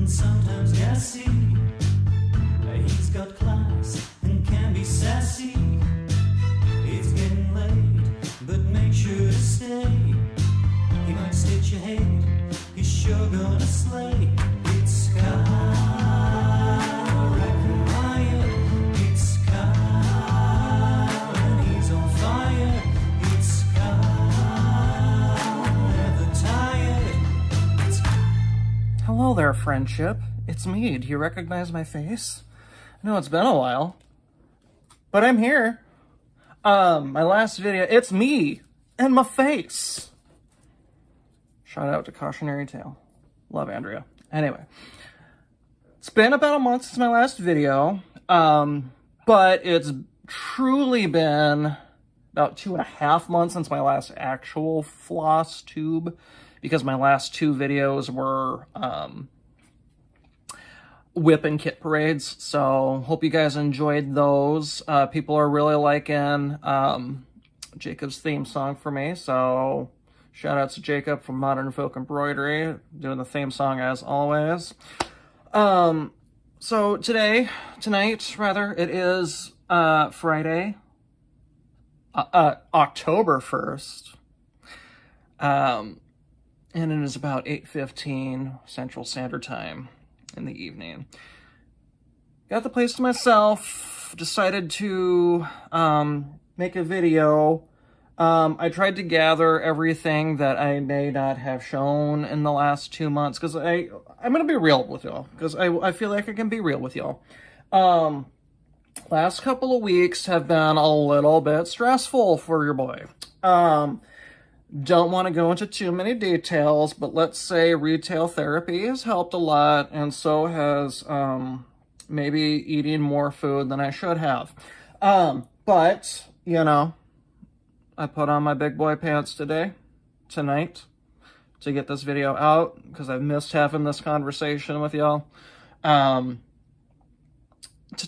and sometimes gassy. He's got class and can be sassy. It's getting late, but make sure to stay. He might stitch your head, he's sure gonna slay. It's Kyle, it's Kyle, and he's on fire. It's Kyle, never tired. It's Kyle. Hello there, friendship. It's me. Do you recognize my face? I know it's been a while, but I'm here. My last video, it's me and my face. Shout out to Cautionary Tale. Love Andrea. Anyway, it's been about a month since my last video, but it's truly been about 2.5 months since my last actual Flosstube, because my last 2 videos were whip and kit parades. So hope you guys enjoyed those. People are really liking Jacob's theme song for me, so shout out to Jacob from Modern Folk Embroidery, doing the theme song as always. So tonight, it is Friday, October 1st, and it is about 8:15 Central Standard Time in the evening. Got the place to myself, decided to make a video. I tried to gather everything that I may not have shown in the last 2 months, because I'm going to be real with y'all, because I feel like I can be real with y'all. Last couple of weeks have been a little bit stressful for your boy. Don't want to go into too many details, but let's say retail therapy has helped a lot, and so has maybe eating more food than I should have. But, you know, I put on my big boy pants tonight, to get this video out, because I've missed having this conversation with y'all. To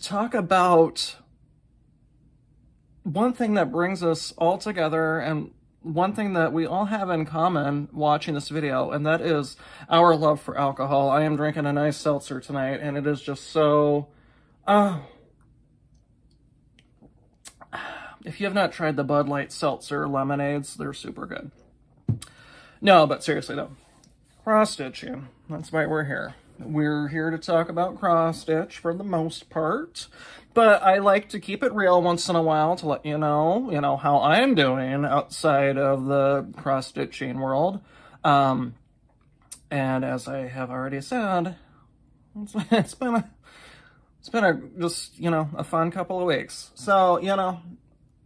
talk about one thing that brings us all together, and one thing that we all have in common watching this video, and that is our love for alcohol. I am drinking a nice seltzer tonight, and it is just so... if you have not tried the Bud Light seltzer lemonades, they're super good. No, but seriously though, cross-stitching, that's why we're here. We're here to talk about cross-stitch for the most part, but I like to keep it real once in a while to let you know how I'm doing outside of the cross-stitching world. And as I have already said, it's been a just, a fun couple of weeks. So,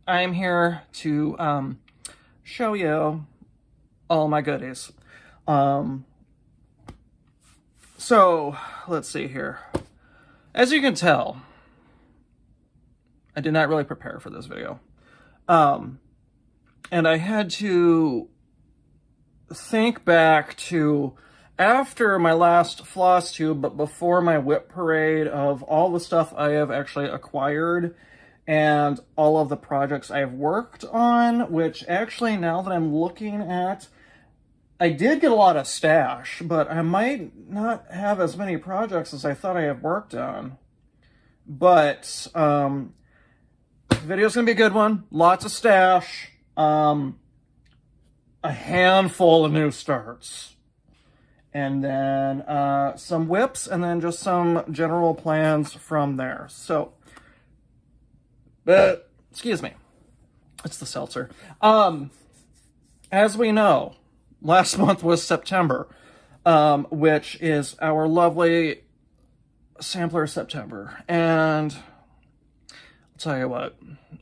I'm here to show you all my goodies. So, let's see here. As you can tell, I did not really prepare for this video. And I had to think back to after my last Flosstube, but before my whip parade, of all the stuff I have actually acquired and all of the projects I've worked on, which actually, now that I'm looking at, I did get a lot of stash, but I might not have as many projects as I thought I had worked on. But the video's gonna be a good one. Lots of stash. A handful of new starts. And then some whips, and then just some general plans from there. So, excuse me. It's the seltzer. As we know, last month was September, which is our lovely sampler September. And I'll tell you what,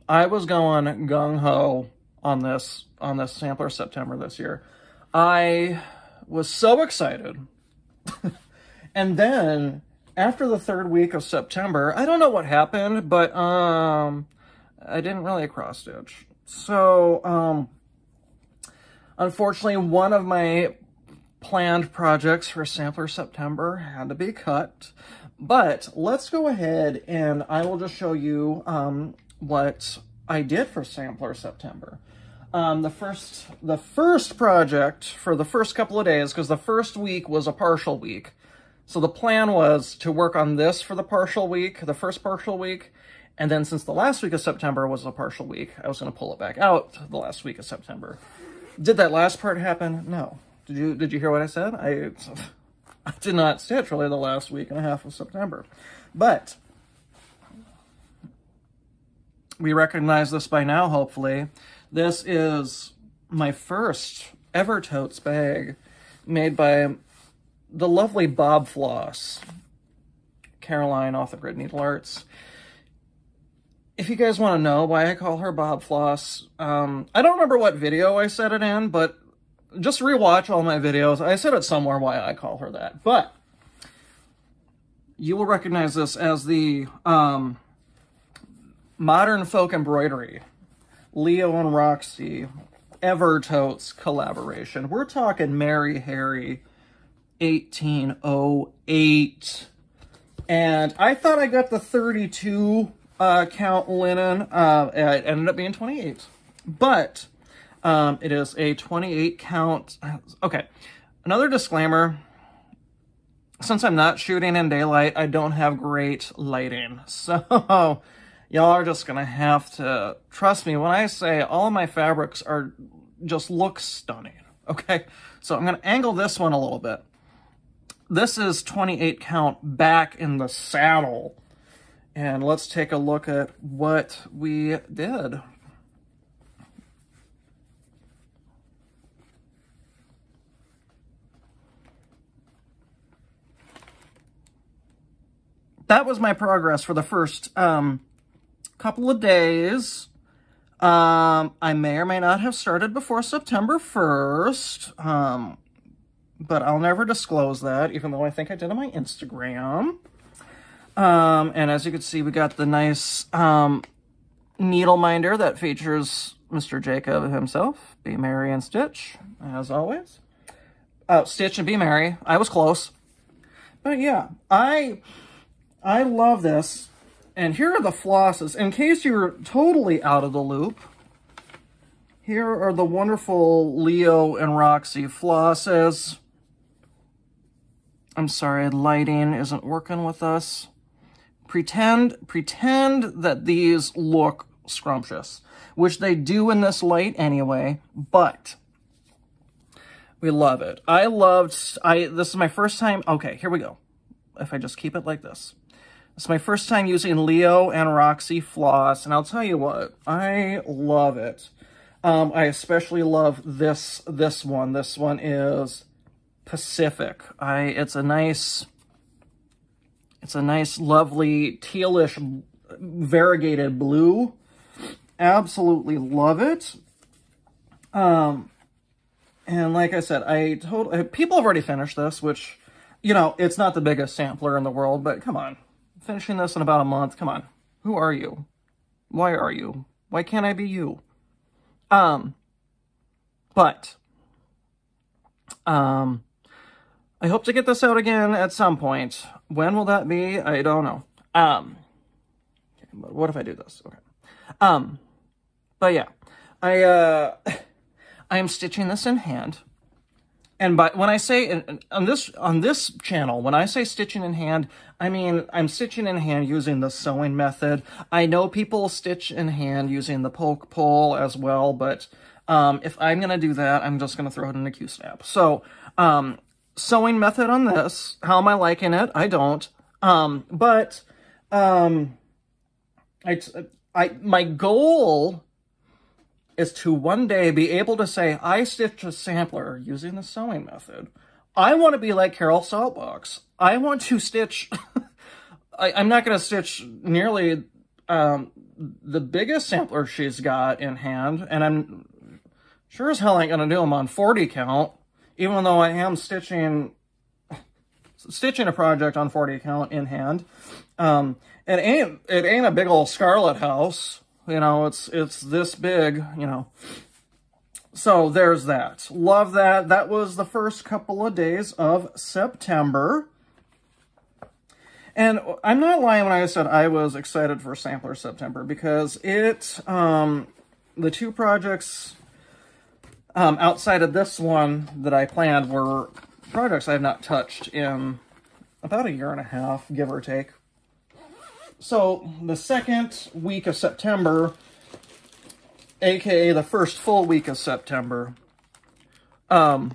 I was going gung-ho on this sampler September this year. I was so excited. And then after the 3rd week of September, I don't know what happened, but I didn't really cross-stitch. So, unfortunately, one of my planned projects for Sampler September had to be cut. But let's go ahead and I will just show you what I did for Sampler September. The first project for the first couple of days, because the first week was a partial week. So the plan was to work on this for the partial week, the first partial week, and then since the last week of September was a partial week, I was going to pull it back out the last week of September. Did that last part happen? No. Did you hear what I said? I did not stitch really the last week and a half of September. But we recognize this by now, hopefully. This is my first ever totes bag made by the lovely Bob Floss, Caroline off the Grid Needle Arts. If you guys want to know why I call her Bob Floss, I don't remember what video I said it in, but just rewatch all my videos. I said it somewhere why I call her that. But you will recognize this as the Modern Folk Embroidery, Leo and Roxy, Evertotes collaboration. We're talking Mary Harry 1808. And I thought I got the 32 count linen. It ended up being 28. But it is a 28 count. Okay, another disclaimer. Since I'm not shooting in daylight, I don't have great lighting. So y'all are just gonna have to trust me when I say all of my fabrics are just look stunning. Okay, so I'm gonna angle this one a little bit. This is 28 count back in the saddle. And let's take a look at what we did. That was my progress for the first couple of days. I may or may not have started before September 1st, but I'll never disclose that, even though I think I did on my Instagram. And as you can see, we got the nice needle minder that features Mr. Jacob himself. Be merry and stitch, as always. Stitch and be merry. I was close. But yeah, I love this. And here are the flosses. In case you're totally out of the loop, here are the wonderful Leo and Roxy flosses. I'm sorry, lighting isn't working with us. Pretend that these look scrumptious, which they do in this light anyway, but we love it. This is my first time, okay, here we go. If I just keep it like this. It's my first time using Leo and Roxy floss, and I'll tell you what, I love it. I especially love this one. This one is Pacific. It's a nice, lovely tealish variegated blue. Absolutely love it. And like I said, people have already finished this, which, you know, it's not the biggest sampler in the world, but come on. Finishing this in about a month, come on. Who are you? Why are you? Why can't I be you? I hope to get this out again at some point. When will that be? I don't know. What if I do this? Okay. But yeah, I am stitching this in hand. And when I say on this channel, when I say stitching in hand, I mean I'm stitching in hand using the sewing method. I know people stitch in hand using the poke pull as well, but if I'm gonna do that, I'm just gonna throw it in a Q-snap. So sewing method on this. How am I liking it? I don't. My goal is to one day be able to say, I stitched a sampler using the sewing method. I want to be like Carol Saltbox. I want to stitch... I'm not going to stitch nearly the biggest sampler she's got in hand, and I'm sure as hell ain't going to do them on 40 count, even though I am stitching a project on 40 count in hand. It ain't a big old Scarlet house. You know, it's this big, you know. So there's that. Love that. That was the first couple of days of September. And I'm not lying when I said I was excited for Sampler September, because the two projects outside of this one that I planned were projects I have not touched in about a year and a half, give or take. So the second week of September, aka the first full week of September, I'm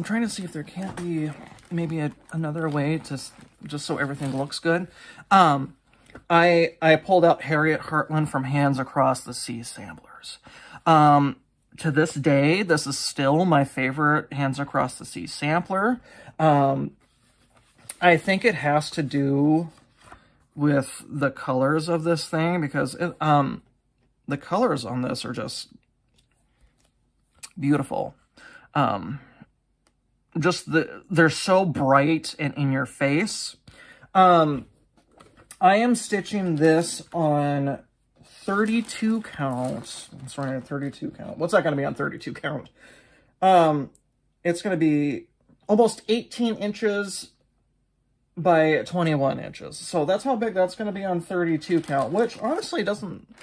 trying to see if there can't be maybe another way to, just so everything looks good. I pulled out Harriet Hartland from Hands Across the Sea samplers. To this day, this is still my favorite Hands Across the Sea sampler. I think it has to do with the colors of this thing, because the colors on this are just beautiful. They're so bright and in your face. I am stitching this on 32 count. I'm sorry, 32 count. What's that going to be on 32 count? It's going to be almost 18 inches by 21 inches. So that's how big that's going to be on 32 count, which honestly doesn't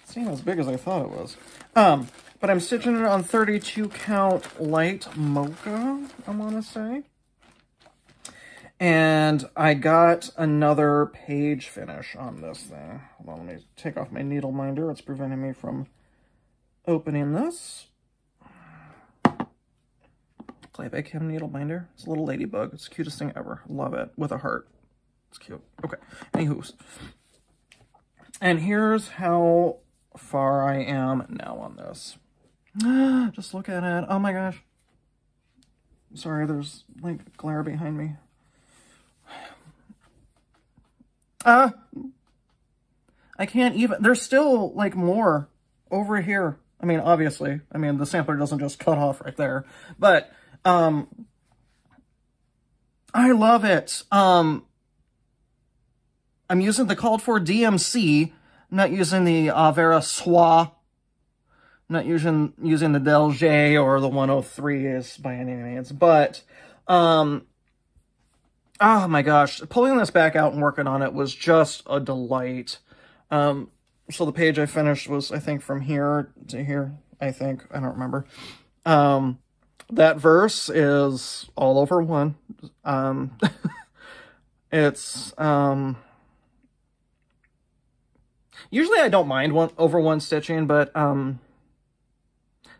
seem as big as I thought it was. But I'm stitching it on 32 count light mocha, I want to say. And I got another page finish on this thing. Hold on, let me take off my needle minder. It's preventing me from opening this. Play by Kim needle binder. It's a little ladybug. It's the cutest thing ever. Love it. With a heart. It's cute. Okay. Anywho. And here's how far I am now on this. Just look at it. Oh my gosh. Sorry, there's like glare behind me. I can't even, there's still like more over here. I mean, obviously, the sampler doesn't just cut off right there, but, I love it. I'm using the called for DMC. I'm not using the Vera Soie. I'm not using the Delge or the 103s by any means, but, oh my gosh, pulling this back out and working on it was just a delight. So the page I finished was, I think, from here to here, I think. I don't remember. That verse is all over one. It's, usually I don't mind over one stitching, but,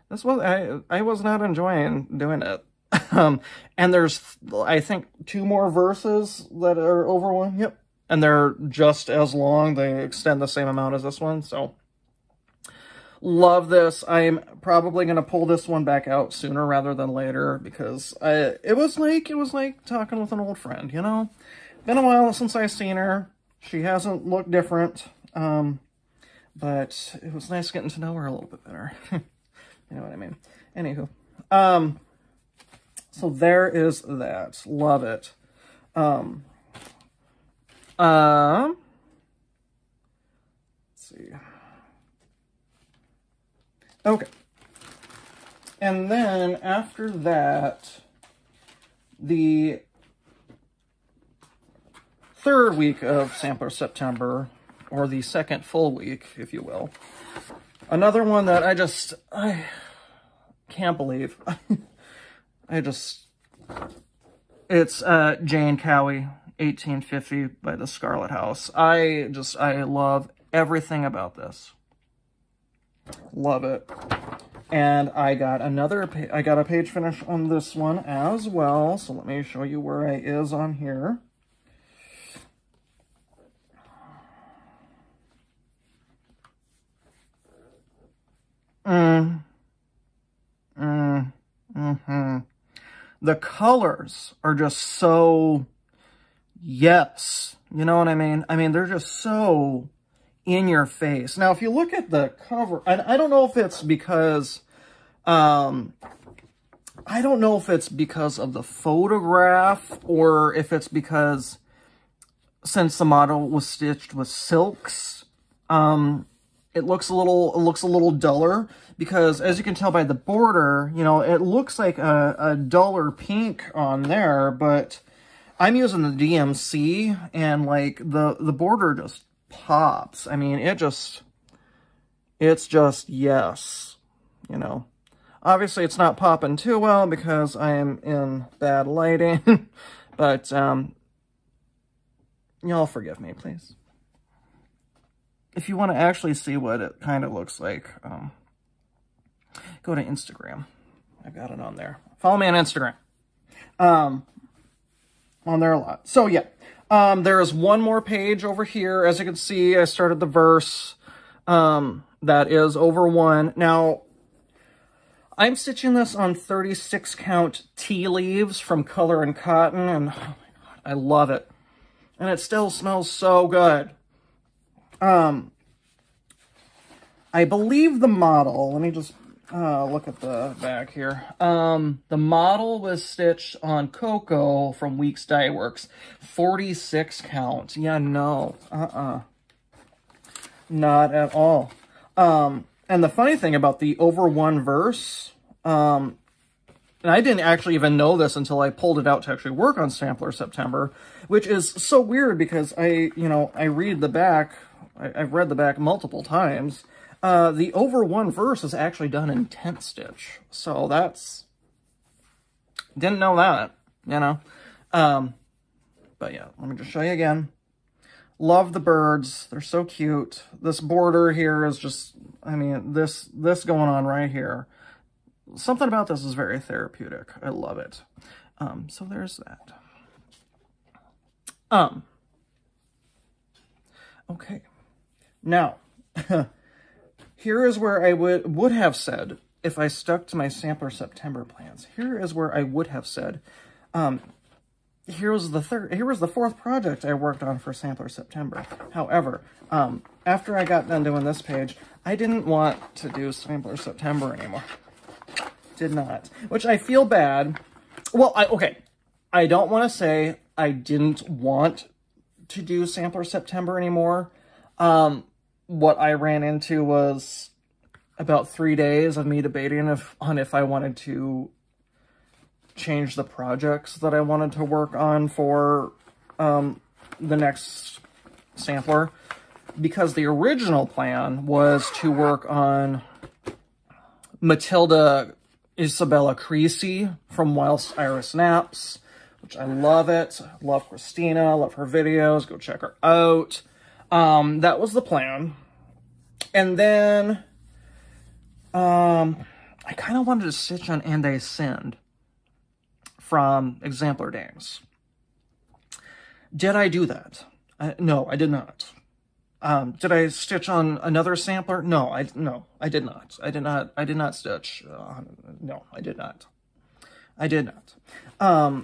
this was, I was not enjoying doing it. And there's, I think, 2 more verses that are over one. Yep. And they're just as long. They extend the same amount as this one. So, love this. I'm probably going to pull this one back out sooner rather than later, because it was like talking with an old friend, you know? Been a while since I've seen her. She hasn't looked different. But it was nice getting to know her a little bit better. You know what I mean? Anywho. So there is that. Love it. Let's see. Okay. And then after that, the third week of Sampler September, or the second full week, if you will. Another one that I can't believe. It's Jane Cowie, 1850 by the Scarlet House. I love everything about this. Love it. And I got a page finish on this one as well. So let me show you where I is on here. The colors are just so, yes, you know what I mean? They're just so in your face. Now, if you look at the cover, I don't know if it's because, of the photograph, or if it's because since the model was stitched with silks, it looks a little duller, because as you can tell by the border, you know, it looks like a duller pink on there, but I'm using the DMC, and like the border just pops. It's just, yes, you know. Obviously it's not popping too well because I am in bad lighting, But y'all forgive me, please. If you want to actually see what it kind of looks like, go to Instagram. I've got it on there. Follow me on Instagram. On there a lot. So yeah, there is one more page over here. As you can see, I started the verse. That is over 1. Now, I'm stitching this on 36 count tea leaves from Color and Cotton, and oh my god, I love it. And it still smells so good. I believe the model, let me just look at the back here. The model was stitched on Cocoa from Weeks Dye Works. 46 count. Yeah, no. Not at all. And the funny thing about the over 1 verse, and I didn't actually even know this until I pulled it out to actually work on Sampler September, which is so weird because I read the back, I've read the back multiple times. The over 1 verse is actually done in tent stitch. So that's, didn't know that, you know. But yeah, let me just show you again. Love the birds. They're so cute. This border here is just, I mean, this going on right here. Something about this is very therapeutic. I love it. So there's that. Okay. Now, here is where I would have said, if I stuck to my Sampler September plans, here is where I would have said, here was the 4th project I worked on for Sampler September. However, after I got done doing this page, I didn't want to do Sampler September anymore. Did not. Which I feel bad. Well, okay. I don't want to say I didn't want to do Sampler September anymore. What I ran into was about 3 days of me debating if I wanted to change the projects that I wanted to work on for the next sampler, because the original plan was to work on Matilda Isabella Creasy from Whilst Iris Naps, which I love it. Love Christina, love her videos, go check her out. That was the plan. And then I kind of wanted to stitch on And I Sinned from Exemplar Dames. Did I do that? No, I did not. Did I stitch on another sampler? No, I did not. I did not stitch. No, I did not. I did not.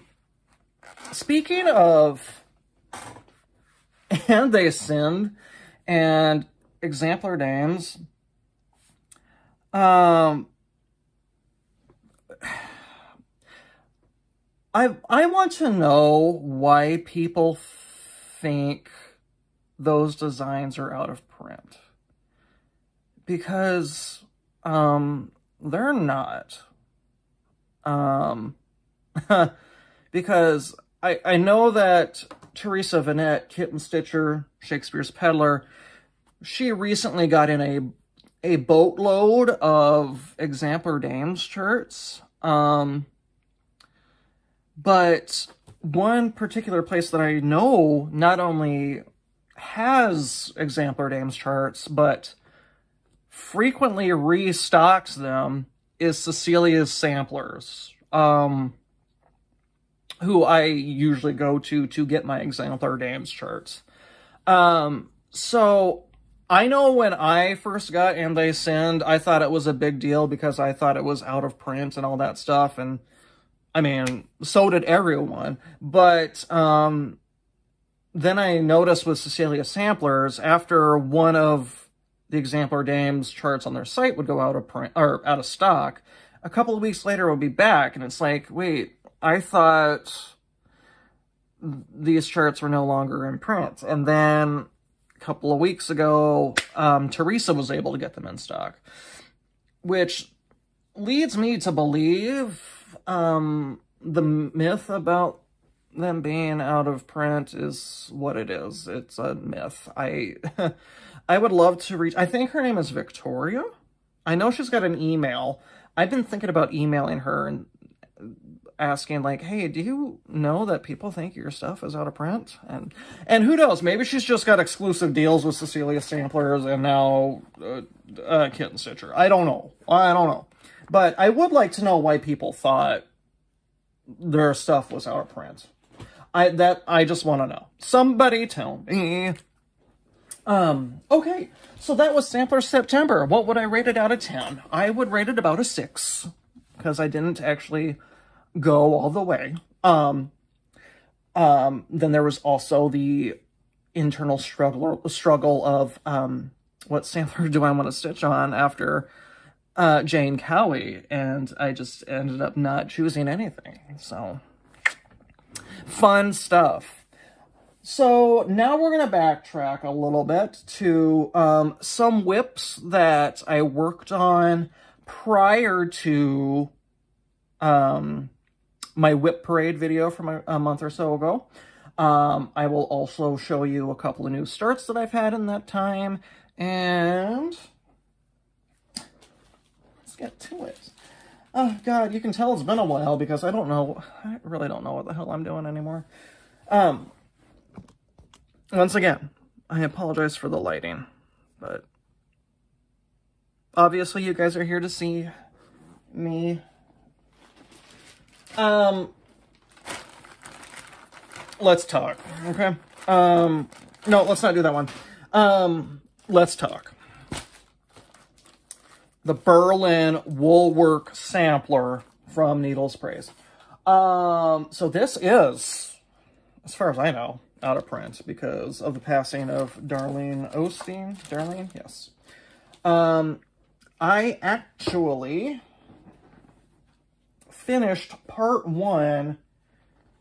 Speaking of And They Sinned and Exemplar Dames, I want to know why people think those designs are out of print. Because, they're not. Because I know that Teresa Vanette, Kitten Stitcher, Shakespeare's Peddler, she recently got in a boatload of Exemplar Dames shirts. But one particular place that I know not only has Exemplar Dames charts, but frequently restocks them is Cecilia's Samplers, who I usually go to get my Exemplar Dames charts. So I know when I first got And They Sinned, I thought it was a big deal because I thought it was out of print and all that stuff, and I mean, so did everyone. But then I noticed with Cecilia Samplers, after one of the Exemplar Dames charts on their site would go out of print or out of stock, a couple of weeks later it would be back, and it's like, wait, I thought these charts were no longer in print. And then a couple of weeks ago, Teresa was able to get them in stock, which leads me to believe the myth about them being out of print is what it is. It's a myth. I would love to reach, I think her name is Victoria. I know she's got an email. I've been thinking about emailing her, and asking like, hey, do you know that people think your stuff is out of print? And who knows, maybe she's just got exclusive deals with Cecilia Samplers and now Kitten Stitcher. I don't know. But I would like to know why people thought their stuff was out of print. I just want to know. Somebody tell me. Okay, so that was Sampler September. What would I rate it out of 10? I would rate it about a 6, because I didn't actually go all the way. Then there was also the internal struggle of, what sampler do I want to stitch on after Jane Cowie, and I just ended up not choosing anything, so fun stuff. So now we're going to backtrack a little bit to some whips that I worked on prior to my whip parade video from a month or so ago. I will also show you a couple of new starts that I've had in that time, and let's get to it. Oh God, you can tell it's been a while because I really don't know what the hell I'm doing anymore. Once again, I apologize for the lighting, but obviously you guys are here to see me. Let's talk, okay? No, let's not do that one. Let's talk. The Berlin Woolwork Sampler from Needles Praise. So this is, as far as I know, out of print because of the passing of Darlene Osteen. Darlene? Yes. I actually finished part 1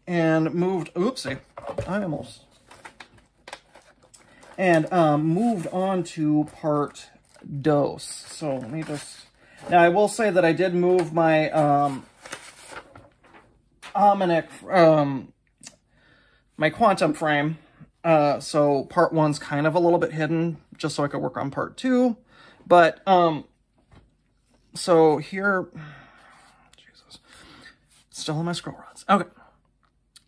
and moved, oopsie, moved on to part dos. So let me just, now I will say that I did move my, my quantum frame, so part 1's kind of a little bit hidden, just so I could work on part 2, but, so here, Jesus, still in my scroll rods, okay,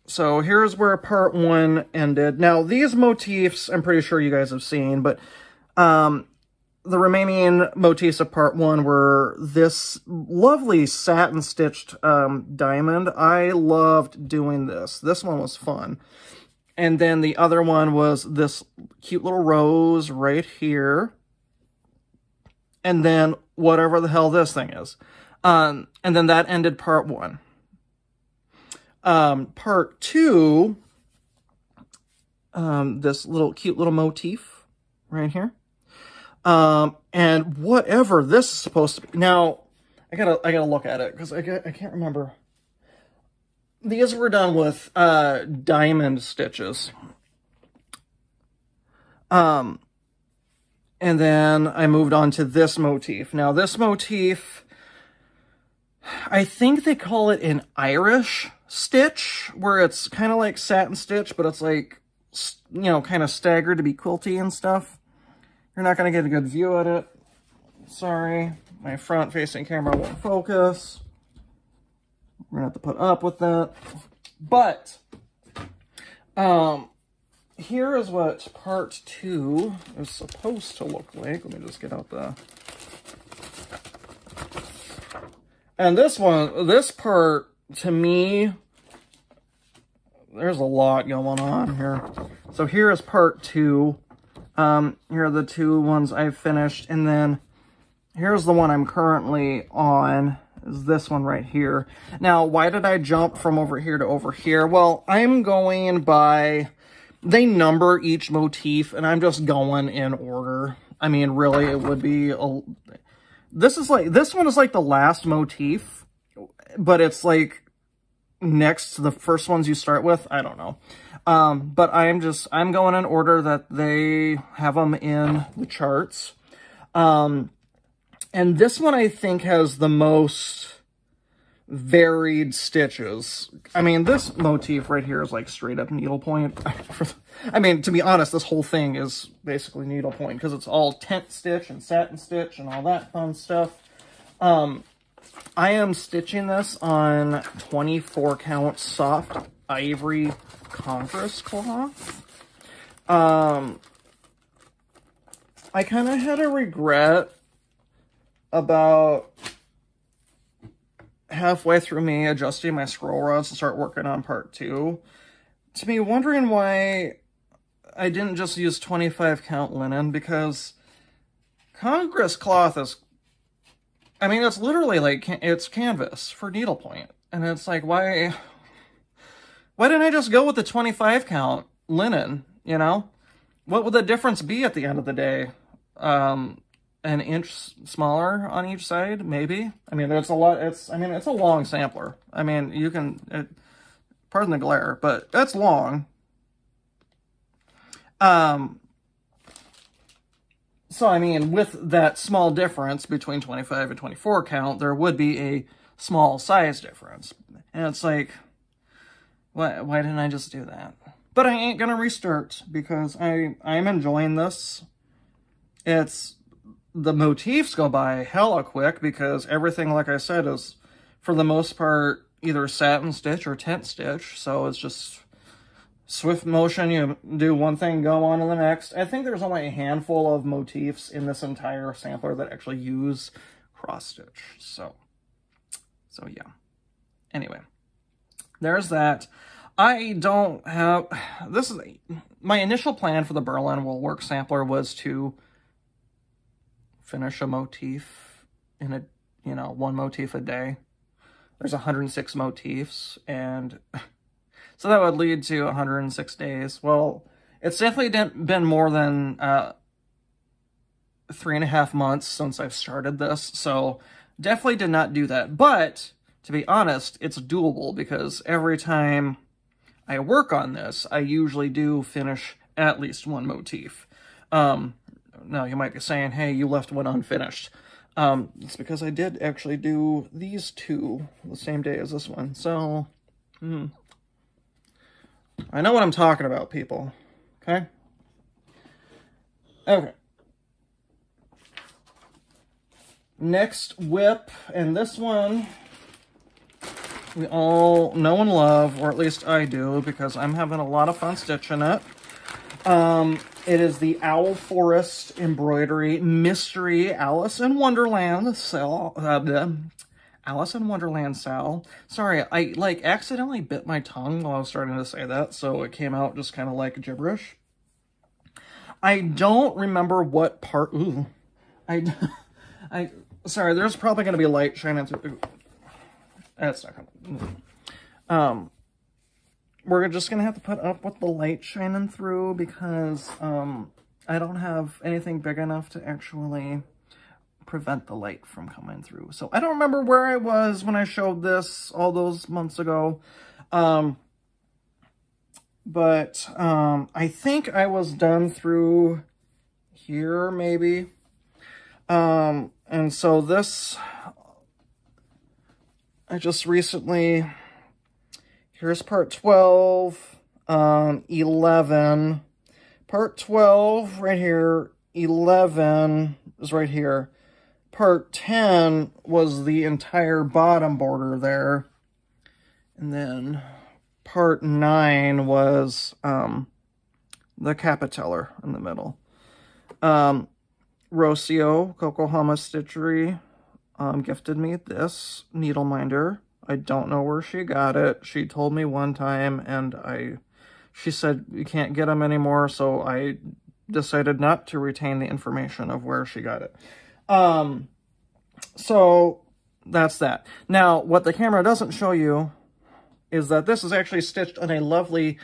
so here's where part 1 ended. Now, these motifs, I'm pretty sure you guys have seen, but, the remaining motifs of part 1 were this lovely satin-stitched diamond. I loved doing this. This one was fun. And then the other one was this cute little rose right here. And then whatever the hell this thing is. And then that ended part 1. Part 2, this cute little motif right here. And whatever this is supposed to be. Now, I gotta look at it, because I can't remember. These were done with, diamond stitches. And then I moved on to this motif. Now, this motif, I think they call it an Irish stitch, where it's kind of like satin stitch, but it's like, you know, kind of staggered to be quilty and stuff. You're not going to get a good view at it. Sorry. My front-facing camera won't focus. We're going to have to put up with that. But, here is what part 2 is supposed to look like. Let me just get out the... And this part, to me, there's a lot going on here. So here is part 2. Here are the 2 ones I've finished, and then here's the one I'm currently on, is this one right here. Now, why did I jump from over here to over here? Well, I'm going by, they number each motif, and I'm just going in order. I mean, really, it would be, this one is like the last motif, but it's like next to the first ones you start with. I don't know. But I'm going in order that they have them in the charts. And this one I think has the most varied stitches. I mean, this motif right here is like straight up needlepoint. I mean, to be honest, this whole thing is basically needlepoint because it's all tent stitch and satin stitch and all that fun stuff. I am stitching this on 24 count soft ivory Congress cloth. I kind of had a regret about halfway through me adjusting my scroll rods to start working on part 2. To me, wondering why I didn't just use 25 count linen, because Congress cloth is, I mean, it's literally like, it's canvas for needlepoint. And it's like, why didn't I just go with the 25 count linen, you know? What would the difference be at the end of the day? An inch smaller on each side, maybe? I mean, there's a lot, it's a long sampler. I mean, you can, pardon the glare, but that's long. So, I mean, with that small difference between 25 and 24 count, there would be a small size difference. And it's like, why didn't I just do that? But I ain't gonna restart, because I'm enjoying this. The motifs go by hella quick, because everything, like I said, is, for the most part, either satin stitch or tent stitch. So it's just swift motion. You do one thing, go on to the next. I think there's only a handful of motifs in this entire sampler that actually use cross stitch. So yeah. Anyway, there's that. I don't have, this is, my initial plan for the Berlin Wool Work sampler was to finish a motif in a, you know, one motif a day. There's 106 motifs, and so that would lead to 106 days. Well, it's definitely been more than 3.5 months since I've started this, so definitely did not do that. But, to be honest, it's doable, because every time I work on this, I usually do finish at least one motif. Now, you might be saying, hey, you left one unfinished. It's because I did actually do these two the same day as this one. So, I know what I'm talking about, people. Okay? Okay. Next whip, and this one we all know and love, or at least I do, because I'm having a lot of fun stitching it. It is the Owl Forest Embroidery Mystery Alice in Wonderland Cell. Alice in Wonderland Cell. Sorry, I accidentally bit my tongue while I was starting to say that, so it came out just kind of like gibberish. I don't remember what part. Ooh, sorry. There's probably going to be light shining through. That's not gonna. We're just going to have to put up with the light shining through, because I don't have anything big enough to actually prevent the light from coming through. So I don't remember where I was when I showed this all those months ago. But I think I was done through here, maybe. And so this, I just recently... Here's part 12, 11, part 12 right here, 11 is right here. Part 10 was the entire bottom border there. And then part 9 was the capiteller in the middle. Rocio, Kokohama Stitchery, gifted me this needle minder. I don't know where she got it. She told me one time, and she said you can't get them anymore, so I decided not to retain the information of where she got it. So that's that. Now, what the camera doesn't show you is that this is actually stitched on a lovely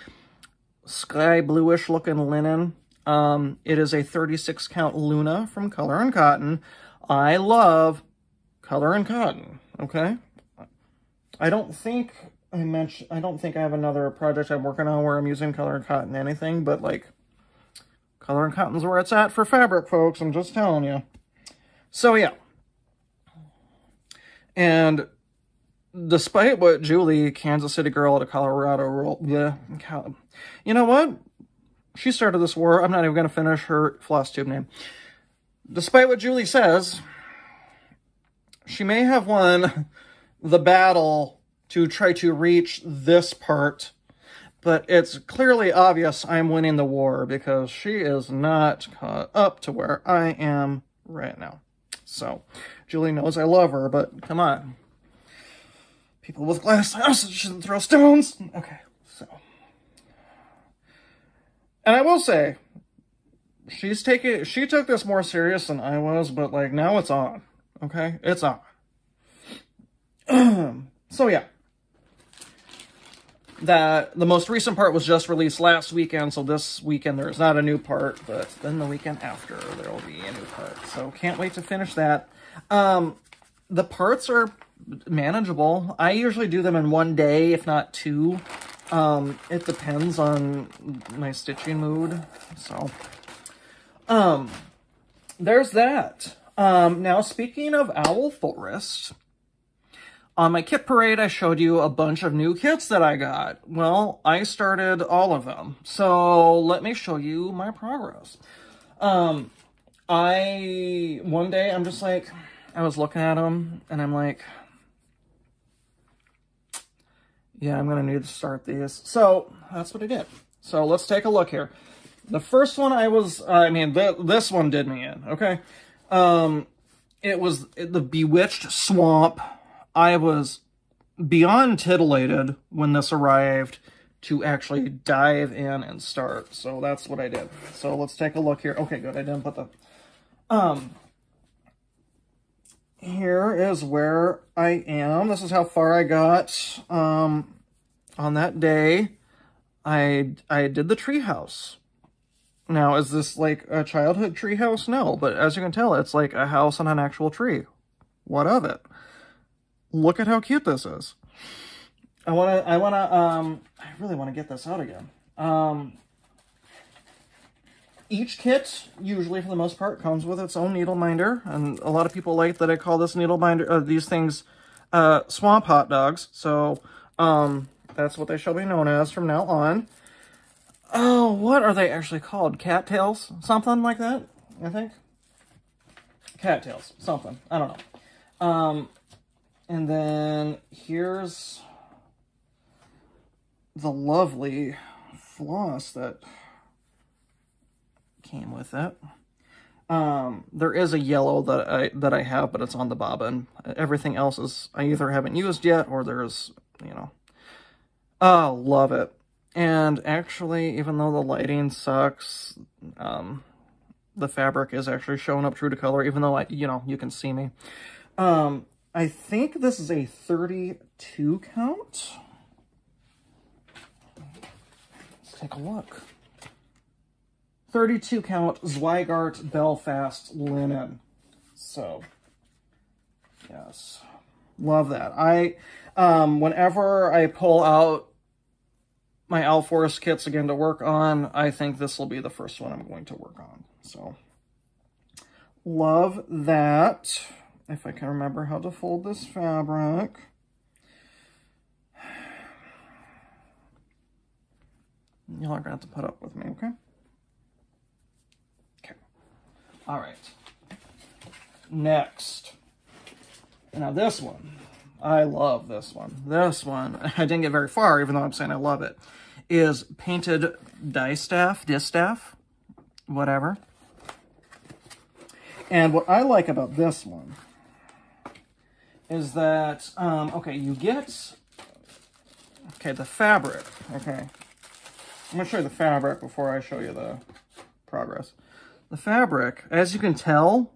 sky bluish looking linen. It is a 36 count Luna from Color and Cotton. I love Color and Cotton, okay? I don't think I have another project I'm working on where I'm using Color and Cotton anything, but like, Color and Cotton's where it's at for fabric, folks. I'm just telling you. So yeah. And despite what Julie, Kansas City girl at a Colorado, you know what? She started this war. I'm not even going to finish her Flosstube name. Despite what Julie says, she may have won the battle to try to reach this part, but it's clearly obvious I'm winning the war because she is not caught up to where I am right now. So, Julie knows I love her, but come on. People with glass houses shouldn't throw stones. Okay, so. And I will say, she took this more serious than I was, but like now it's on. Okay, it's on. So yeah. The most recent part was just released last weekend, so this weekend there's not a new part, but then the weekend after there will be a new part. So can't wait to finish that. The parts are manageable. I usually do them in one day, if not two. It depends on my stitching mood. So, there's that. Now, speaking of Owl Forest, on my kit parade, I showed you a bunch of new kits that I got. Well, I started all of them. So, let me show you my progress. One day, I'm just like, I was looking at them, and I'm like, yeah, I'm going to need to start these. So, that's what I did. So, let's take a look here. The first one this one did me in, okay? It was the Bewitched Swamp. I was beyond titillated when this arrived to actually dive in and start. So, that's what I did. So, let's take a look here. Okay, good. I didn't put the... Here is where I am. This is how far I got on that day. I did the treehouse. Now, is this like a childhood treehouse? No, but as you can tell, it's like a house on an actual tree. What of it? Look at how cute this is. I really want to get this out again. Each kit, usually for the most part, comes with its own needle minder, and a lot of people like that I call this needle minder, these things, swamp hot dogs. So, that's what they shall be known as from now on. Oh, what are they actually called? Cattails? Something like that, I think? Cattails. Something. I don't know. And then here's the lovely floss that came with it. There is a yellow that I have, but it's on the bobbin. Everything else is I either haven't used yet, or there's, you know. Oh, love it. And actually, even though the lighting sucks, the fabric is actually showing up true to color, even though you can see me. I think this is a 32 count. Let's take a look. 32 count Zweigart Belfast linen. So, yes, love that. Whenever I pull out my Owl Forest kits again to work on, I think this will be the first one I'm going to work on. So, love that. If I can remember how to fold this fabric. Y'all are going to have to put up with me, okay? Okay. All right. Next. Now this one. I love this one. This one, I didn't get very far, even though I'm saying I love it, is Painted Distaff, whatever. And what I like about this one is that, okay, you get, the fabric, okay. I'm going to show you the fabric before I show you the progress. The fabric, as you can tell,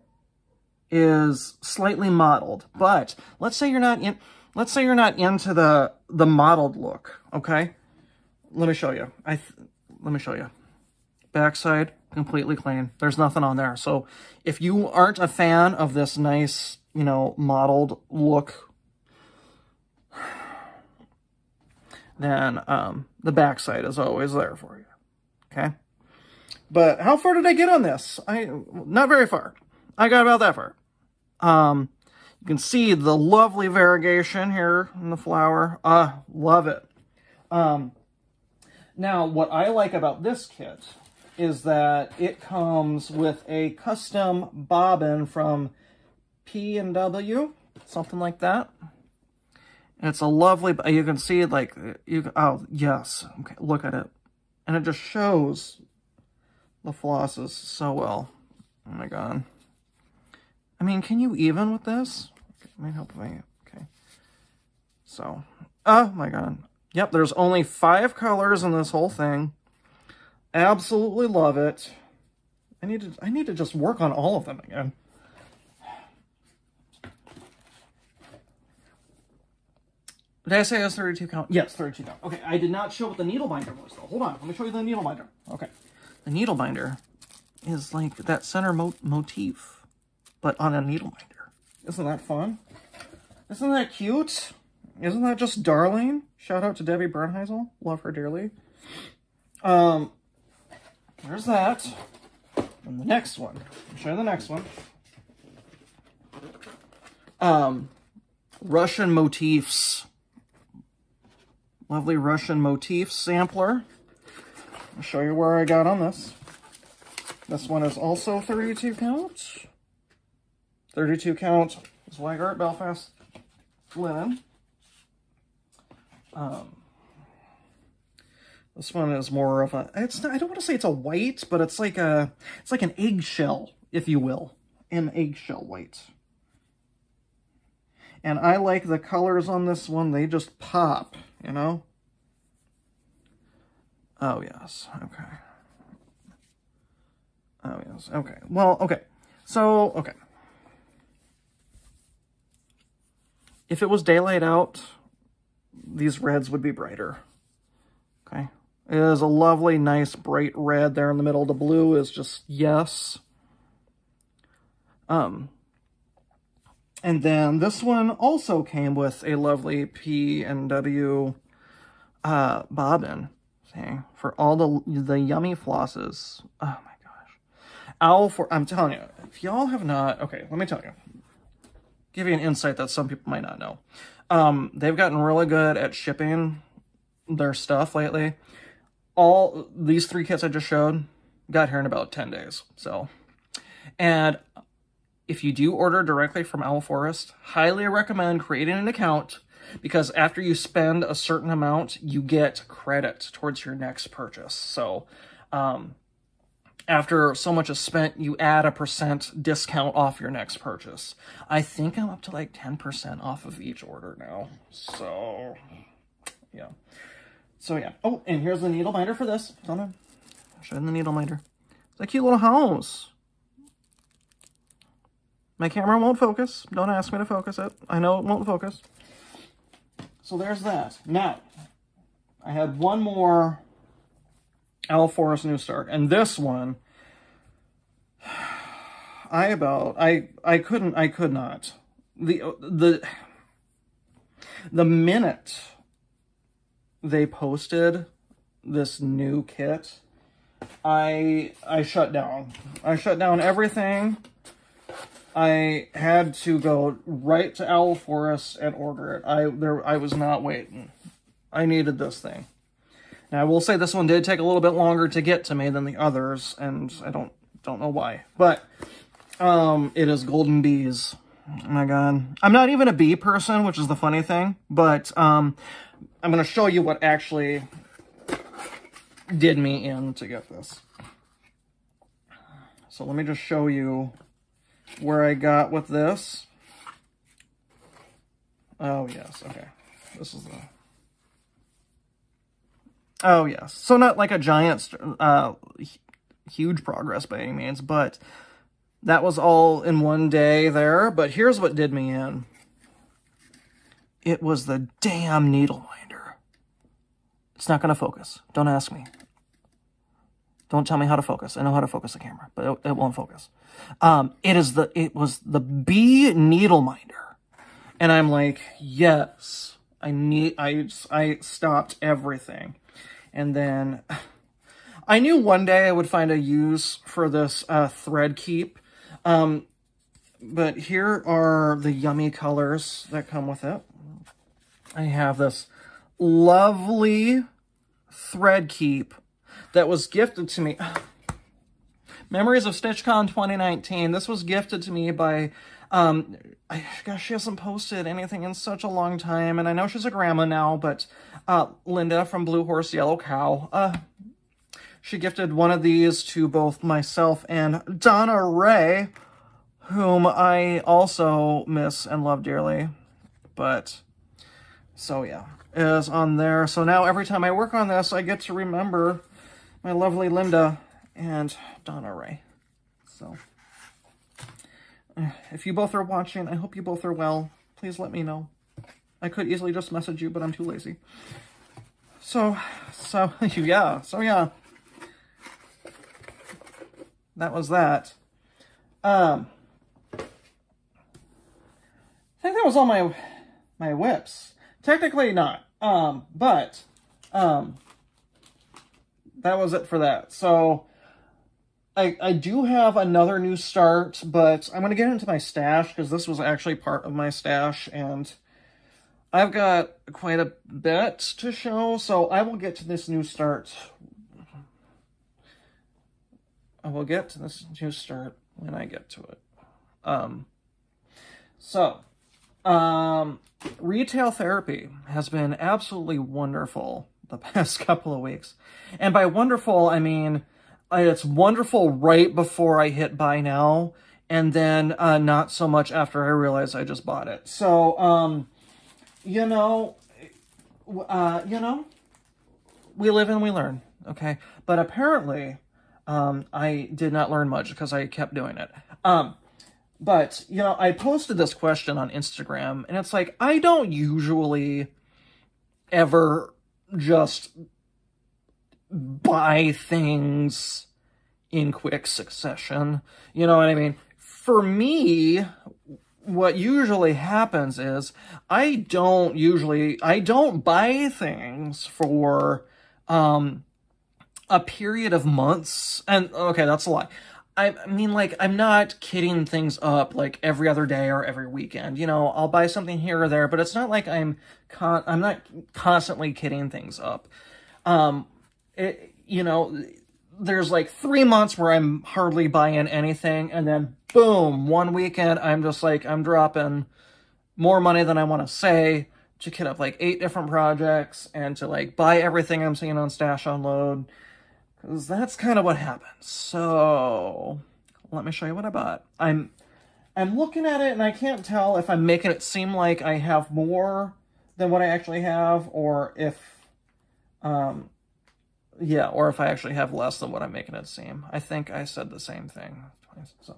is slightly mottled, but let's say you're not into the mottled look, okay? Let me show you. Let me show you. Backside, completely clean. There's nothing on there. So if you aren't a fan of this nice, mottled look, then the backside is always there for you, okay? But how far did I get on this? Not very far. I got about that far. You can see the lovely variegation here in the flower. Love it. Now, what I like about this kit is that it comes with a custom bobbin from P&W, something like that. And it's a lovely, you can see like, oh yes, okay, look at it. And it just shows the flosses so well. Oh my God. I mean, can you even with this? Okay, might help me, okay. So, oh my God. Yep, there's only 5 colors in this whole thing. Absolutely love it. I need to just work on all of them again. Did I say it was 32 count? Yes, 32 count. Okay, I did not show what the needle binder was though. Hold on, let me show you the needle binder. Okay, the needle binder is like that center motif, but on a needle binder. Isn't that fun? Isn't that cute? Isn't that just darling? Shout out to Debbie Bernheisel. Love her dearly. There's that. And the next one. I'll show you the next one. Russian Motifs. Lovely Russian Motifs sampler. I'll show you where I got on this. This one is also 32 count. 32 count Zweigart Belfast linen. This one is more of a, it's not, I don't want to say it's a white, but it's like an eggshell, if you will. An eggshell white. And I like the colors on this one, they just pop, you know? Oh yes, okay. Oh yes, okay. Well, okay. So, okay. If it was daylight out, these reds would be brighter. Okay. It is a lovely, nice, bright red there in the middle. The blue is just yes. And then this one also came with a lovely P&W bobbin. See, for all the yummy flosses. Oh my gosh. I'm telling you, if y'all have not, okay, let me tell you. Give you an insight that some people might not know. They've gotten really good at shipping their stuff lately. All these 3 kits I just showed got here in about 10 days. So, and if you do order directly from Owl Forest, highly recommend creating an account, because after you spend a certain amount, you get credit towards your next purchase. So, after so much is spent, you add a % discount off your next purchase. I think I'm up to like 10% off of each order now. So, yeah. So, yeah. Oh, and here's the needle binder for this. Hold on. I'll show you the needle binder. It's a cute little house. My camera won't focus. Don't ask me to focus it. I know it won't focus. So there's that. Now, I had one more Owl Forest New Start, and this one, I could not. The minute they posted this new kit, I shut down. I shut down everything. I had to go right to Owl Forest and order it. I was not waiting. I needed this thing. Now, I will say this one did take a little bit longer to get to me than the others, and I don't know why. But it is Golden Bees. Oh my god. I'm not even a bee person, which is the funny thing, but I'm going to show you what actually did me in to get this. So let me just show you where I got with this. Oh, yes. Okay. This is the... Oh, yes. So not like a giant, huge progress by any means, but that was all in one day there. But here's what did me in. It was the damn needle binder. It's not going to focus. Don't ask me. Don't tell me how to focus. I know how to focus the camera, but it won't focus. It was the bee needle binder. And I'm like, yes, I stopped everything. And then I knew one day I would find a use for this thread keep. But here are the yummy colors that come with it. I have this lovely thread keep that was gifted to me. Memories of StitchCon 2019. This was gifted to me by Gosh, she hasn't posted anything in such a long time, and I know she's a grandma now, but Linda from Blue Horse Yellow Cow, she gifted one of these to both myself and Donna Ray, whom I also miss and love dearly. But, so yeah, it is on there. So now every time I work on this, I get to remember my lovely Linda and Donna Ray. So, if you both are watching, I hope you both are well. Please let me know. I could easily just message you, but I'm too lazy. So yeah. That was that. I think that was all my whips. Technically not. But that was it for that. So I do have another new start, but I'm going to get into my stash because this was actually part of my stash, and I've got quite a bit to show, so I will get to this new start. I will get to this new start when I get to it. Retail therapy has been absolutely wonderful the past couple of weeks. And by wonderful, I mean, it's wonderful right before I hit buy now, and then not so much after I realize I just bought it. So, we live and we learn, okay? But apparently, I did not learn much because I kept doing it. But, I posted this question on Instagram, and it's like, I don't usually ever just buy things in quick succession. You know what I mean? For me, what usually happens is I don't buy things for a period of months. And okay, that's a lie. I mean, like, I'm not kidding things up like every other day or every weekend. I'll buy something here or there, but it's not like I'm not constantly kidding things up. There's like 3 months where I'm hardly buying anything, and then boom, one weekend I'm just like, I'm dropping more money than I want to say to kit up like 8 different projects and to like buy everything I'm seeing on Stash Unload, because that's kind of what happens. So let me show you what I bought. I'm looking at it and I can't tell if I'm making it seem like I have more than what I actually have, or if or if I actually have less than what I'm making it seem. I think I said the same thing twice. So,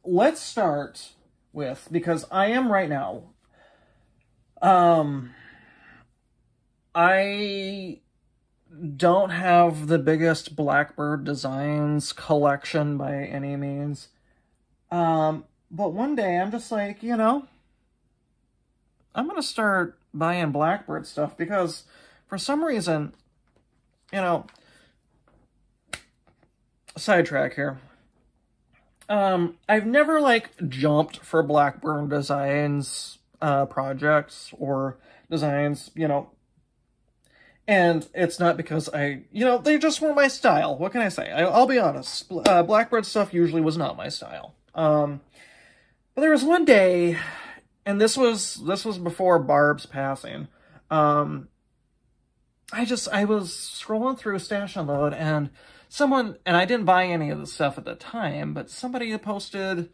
let's start with, because I am right now, I don't have the biggest Blackbird Designs collection by any means. But one day I'm just like, I'm going to start buying Blackbird stuff, because for some reason, sidetrack here. I've never like jumped for Blackbird Designs projects or designs, and it's not because they just weren't my style. What can I say? I'll be honest. Blackbird stuff usually was not my style. But there was one day, and this was before Barb's passing. I was scrolling through Stash Unload, and someone, and I didn't buy any of the stuff at the time, but somebody had posted,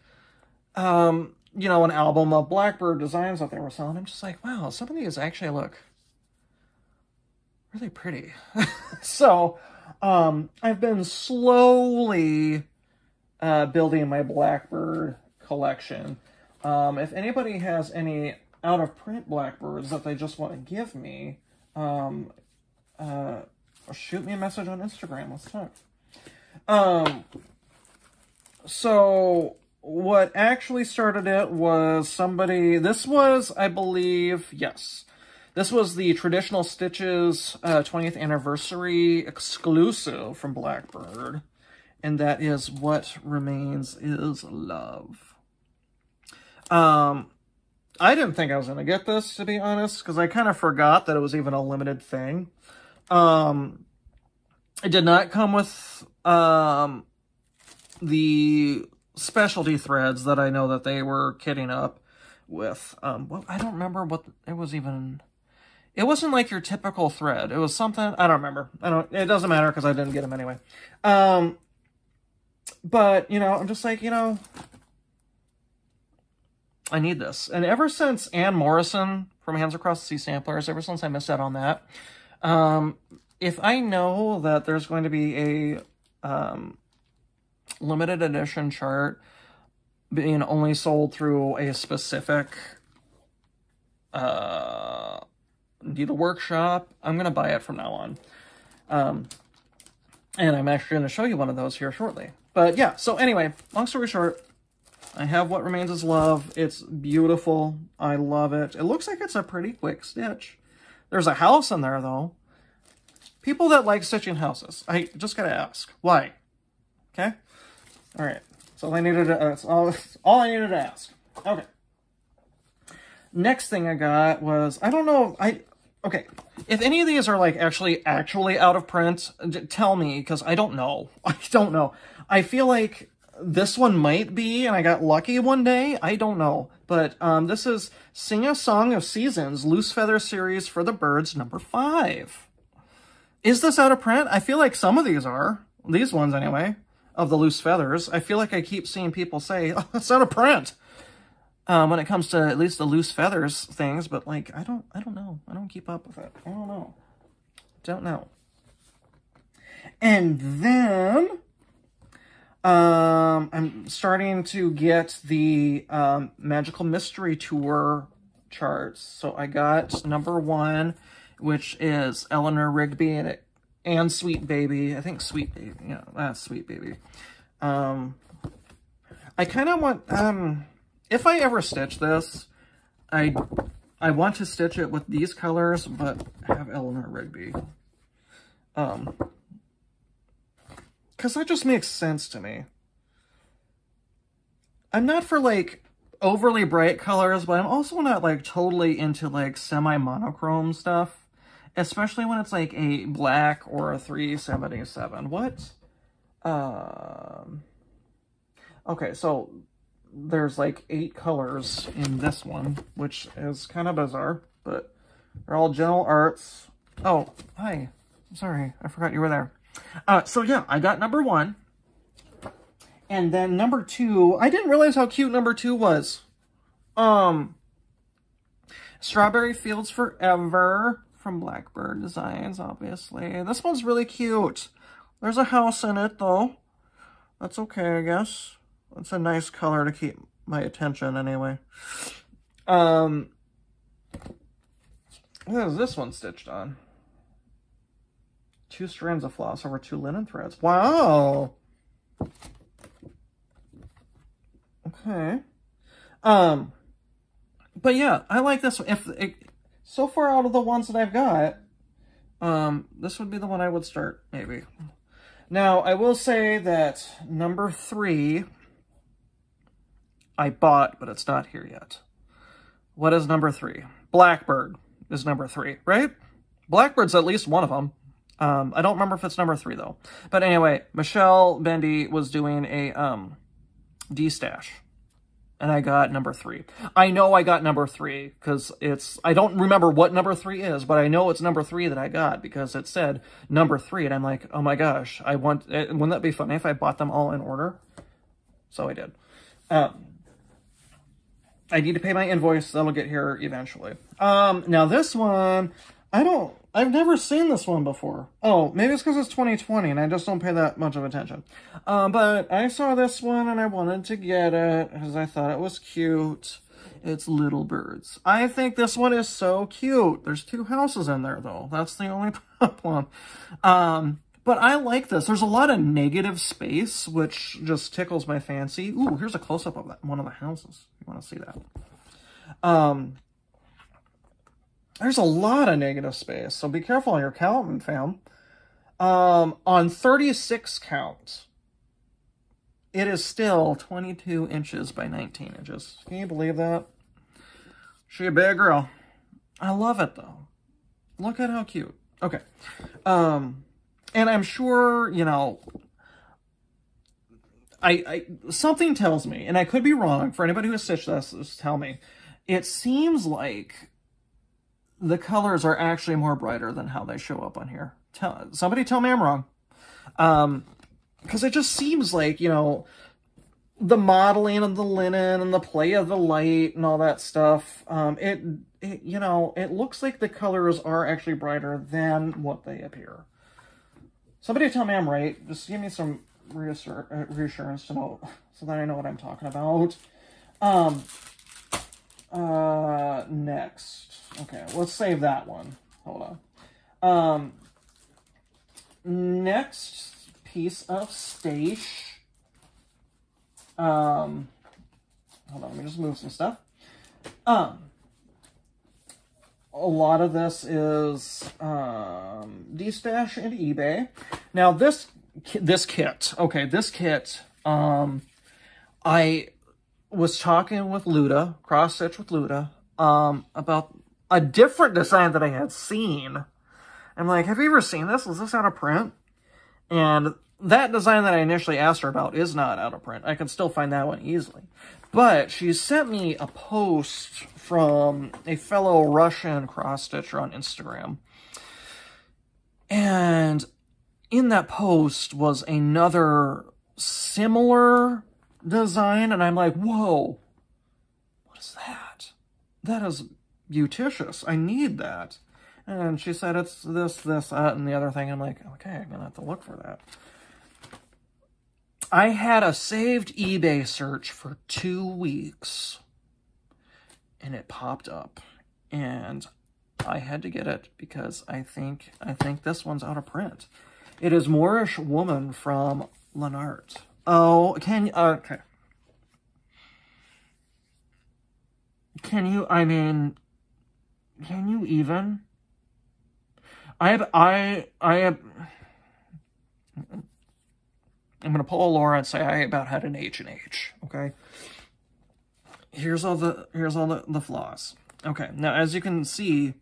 an album of Blackbird designs that they were selling. I'm just like, wow, some of these actually look really pretty. So, I've been slowly building my Blackbird collection. If anybody has any out-of-print Blackbirds that they just want to give me, shoot me a message on Instagram. Let's talk. So what actually started it was somebody, this was, I believe, yes, this was the Traditional Stitches 20th anniversary exclusive from Blackbird, and that is What Remains Is Love. I didn't think I was going to get this, to be honest, because I kind of forgot that it was even a limited thing. It did not come with the specialty threads that I know that they were kitting up with. Well, I don't remember what it was even. It wasn't like your typical thread. It was something, I don't remember. It doesn't matter because I didn't get them anyway. But, you know, I'm just like, you know, I need this. And ever since Ann Morrison from Hands Across the Sea Samplers, ever since I missed out on that, if I know that there's going to be a limited edition chart being only sold through a specific needle workshop, I'm going to buy it from now on. And I'm actually going to show you one of those here shortly. But yeah, so anyway, long story short, I have What Remains Is Love. It's beautiful. I love it. It looks like it's a pretty quick stitch. There's a house in there, though. People that like stitching houses, I just got to ask, why? Okay? All right. So that's all I needed to ask. Okay. Next thing I got was, I don't know, okay, if any of these are like actually out of print, tell me, because I don't know. I don't know. I feel like this one might be, and I got lucky one day. I don't know. But this is Sing a Song of Seasons, Loose Feather Series for the Birds, number 5. Is this out of print? I feel like some of these are. These ones, anyway, of the loose feathers. I feel like I keep seeing people say, oh, it's out of print. When it comes to at least the loose feathers things, but like, I don't know. I don't keep up with it. I don't know. And then, I'm starting to get the, Magical Mystery Tour charts. So I got number 1, which is Eleanor Rigby and Sweet Baby. I think Sweet Baby. Yeah, that's Sweet Baby. I kind of want, if I ever stitch this, I want to stitch it with these colors, but have Eleanor Rigby. Because that just makes sense to me. I'm not for, like, overly bright colors, but I'm also not, like, totally into, like, semi-monochrome stuff. Especially when it's, like, a black or a 377. What? Okay, so there's, like, 8 colors in this one, which is kind of bizarre, but they're all Gentle Arts. Oh, hi. Sorry, I forgot you were there. So yeah, I got number 1. And then number 2, I didn't realize how cute number 2 was. Strawberry Fields Forever from Blackbird Designs, obviously. This one's really cute. There's a house in it, though. That's okay, I guess. It's a nice color to keep my attention, anyway. What is this one stitched on? 2 strands of floss over 2 linen threads. Wow! Okay. But yeah, I like this one. So far out of the ones that I've got, this would be the one I would start, maybe. Now, I will say that number 3, I bought, but it's not here yet. What is number 3? Blackbird is number 3, right? Blackbird's at least one of them. I don't remember if it's number 3, though. But anyway, Michelle Bendy was doing a D-stash. And I got number 3. I know I got number 3 because I don't remember what number 3 is, but I know it's number 3 that I got because it said number 3. And I'm like, oh my gosh, wouldn't that be funny if I bought them all in order? So I did. I need to pay my invoice. That'll get here eventually. Now this one, I've never seen this one before. Oh, maybe it's because it's 2020 and I just don't pay that much of attention. But I saw this one and I wanted to get it because I thought it was cute. It's Little Birds. I think this one is so cute. There's 2 houses in there though. That's the only problem. But I like this. There's a lot of negative space, which just tickles my fancy. Ooh, here's a close-up of one of the houses. You want to see that? There's a lot of negative space, so be careful on your counting, fam. On 36 count, it is still 22 inches by 19 inches. Can you believe that? She a big girl. I love it, though. Look at how cute. Okay. And I'm sure, you know, something tells me, and I could be wrong, for anybody who has stitched this, just tell me. It seems like the colors are actually more brighter than how they show up on here. Somebody tell me I'm wrong. Because it just seems like, you know, the modeling of the linen and the play of the light and all that stuff, you know, it looks like the colors are actually brighter than what they appear. Somebody tell me I'm right. Just give me some reassurance to know, so that I know what I'm talking about. Next. Okay, let's save that one. Hold on. Next piece of stash. Hold on, let me just move some stuff. A lot of this is D-Stash and eBay. Now this kit, okay, this kit, I was talking with Luda, cross stitch with Luda, about a different design that I had seen. I'm like, have you ever seen this? Is this out of print? And that design that I initially asked her about is not out of print. I can still find that one easily. But she sent me a post from a fellow Russian cross-stitcher on Instagram. And in that post was another similar design. And I'm like, whoa, what is that? That is beauticious. I need that. And she said it's this, that, and the other thing. I'm like, okay, I'm going to have to look for that. I had a saved eBay search for 2 weeks, and it popped up, and I had to get it because I think this one's out of print. It is Moorish Woman from Lenart. Oh, can you, okay. Can you even? I'm going to pull a Laura and say I about had an H&H, okay? Here's all the flaws. Okay, now as you can see,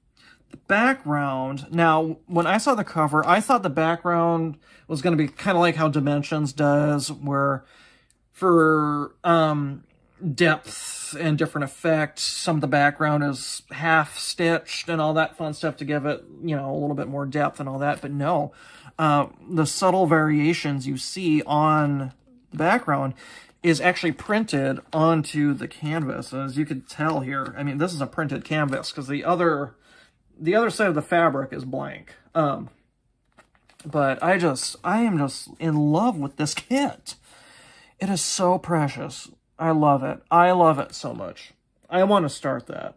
the background, now when I saw the cover, I thought the background was going to be kind of like how Dimensions does, where for depth and different effects, some of the background is half stitched and all that fun stuff to give it, you know, a little bit more depth and all that, but no. The subtle variations you see on the background is actually printed onto the canvas. As you can tell here, I mean, this is a printed canvas because the other side of the fabric is blank. But I am just in love with this kit. It is so precious. I love it. I love it so much. I want to start that.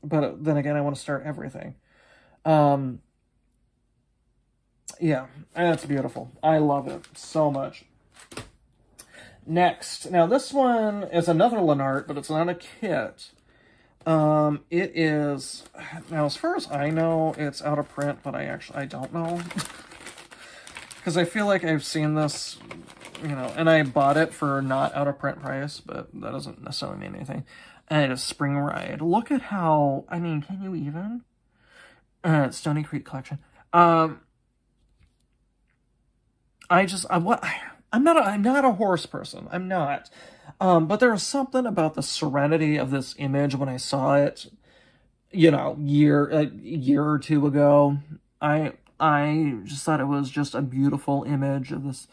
But then again, I want to start everything. Yeah, that's beautiful. I love it so much. Next. Now, this one is another Lenart, but it's not a kit. It is... Now, as far as I know, it's out of print, but I don't know. Because I feel like I've seen this, you know, and I bought it for not out of print price, but that doesn't necessarily mean anything. And it is Spring Ride. Look at how... I mean, can you even? Stony Creek Collection. I'm not a horse person. I'm not. But there was something about the serenity of this image when I saw it, you know, a year or two ago. I just thought it was just a beautiful image of this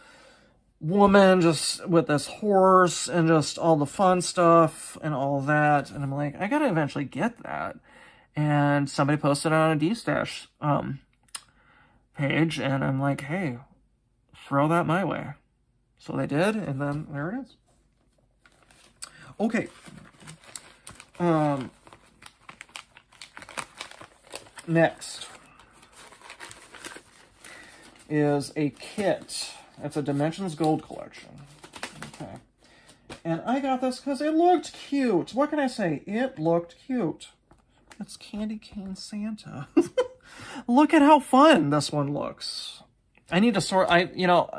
woman just with this horse and just all the fun stuff and all that. And I'm like, I gotta eventually get that. And somebody posted it on a D-Stash page, and I'm like, hey, throw that my way. So they did, and then there it is. Okay. Next is a kit. It's a Dimensions Gold collection. Okay. And I got this because it looked cute. What can I say? It looked cute. It's Candy Cane Santa. Look at how fun this one looks. I need to sort, you know,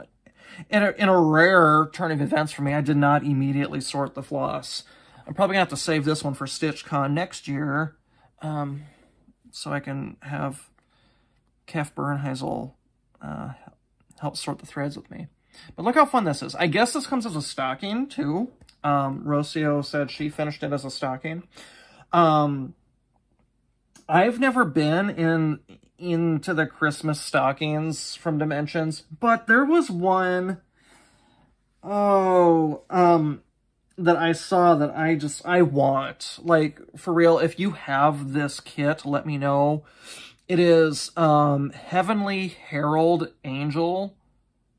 in a rare turn of events for me, I did not immediately sort the floss. I'm probably going to have to save this one for StitchCon next year, so I can have Kef Bernheisel help sort the threads with me. But look how fun this is. I guess this comes as a stocking, too. Rocio said she finished it as a stocking. I've never been into the Christmas stockings from Dimensions, but there was one, that I saw that I want. Like, for real, if you have this kit, let me know. It is, Heavenly Herald Angel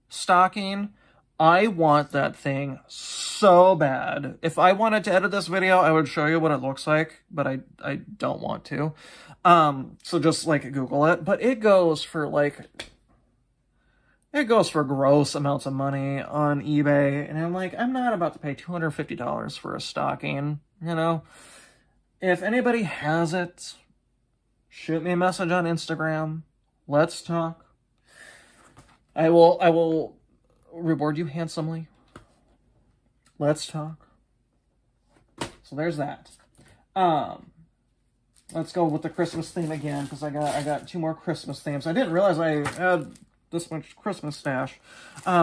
stocking. I want that thing so bad. If I wanted to edit this video, I would show you what it looks like, but I don't want to. So just, like, Google it. But it goes for, like, it goes for gross amounts of money on eBay. And I'm like, I'm not about to pay $250 for a stocking, you know? If anybody has it, shoot me a message on Instagram. Let's talk. I will reward you handsomely. Let's talk. So there's that. Let's go with the Christmas theme again, because I got 2 more Christmas themes. I didn't realize I had this much Christmas stash.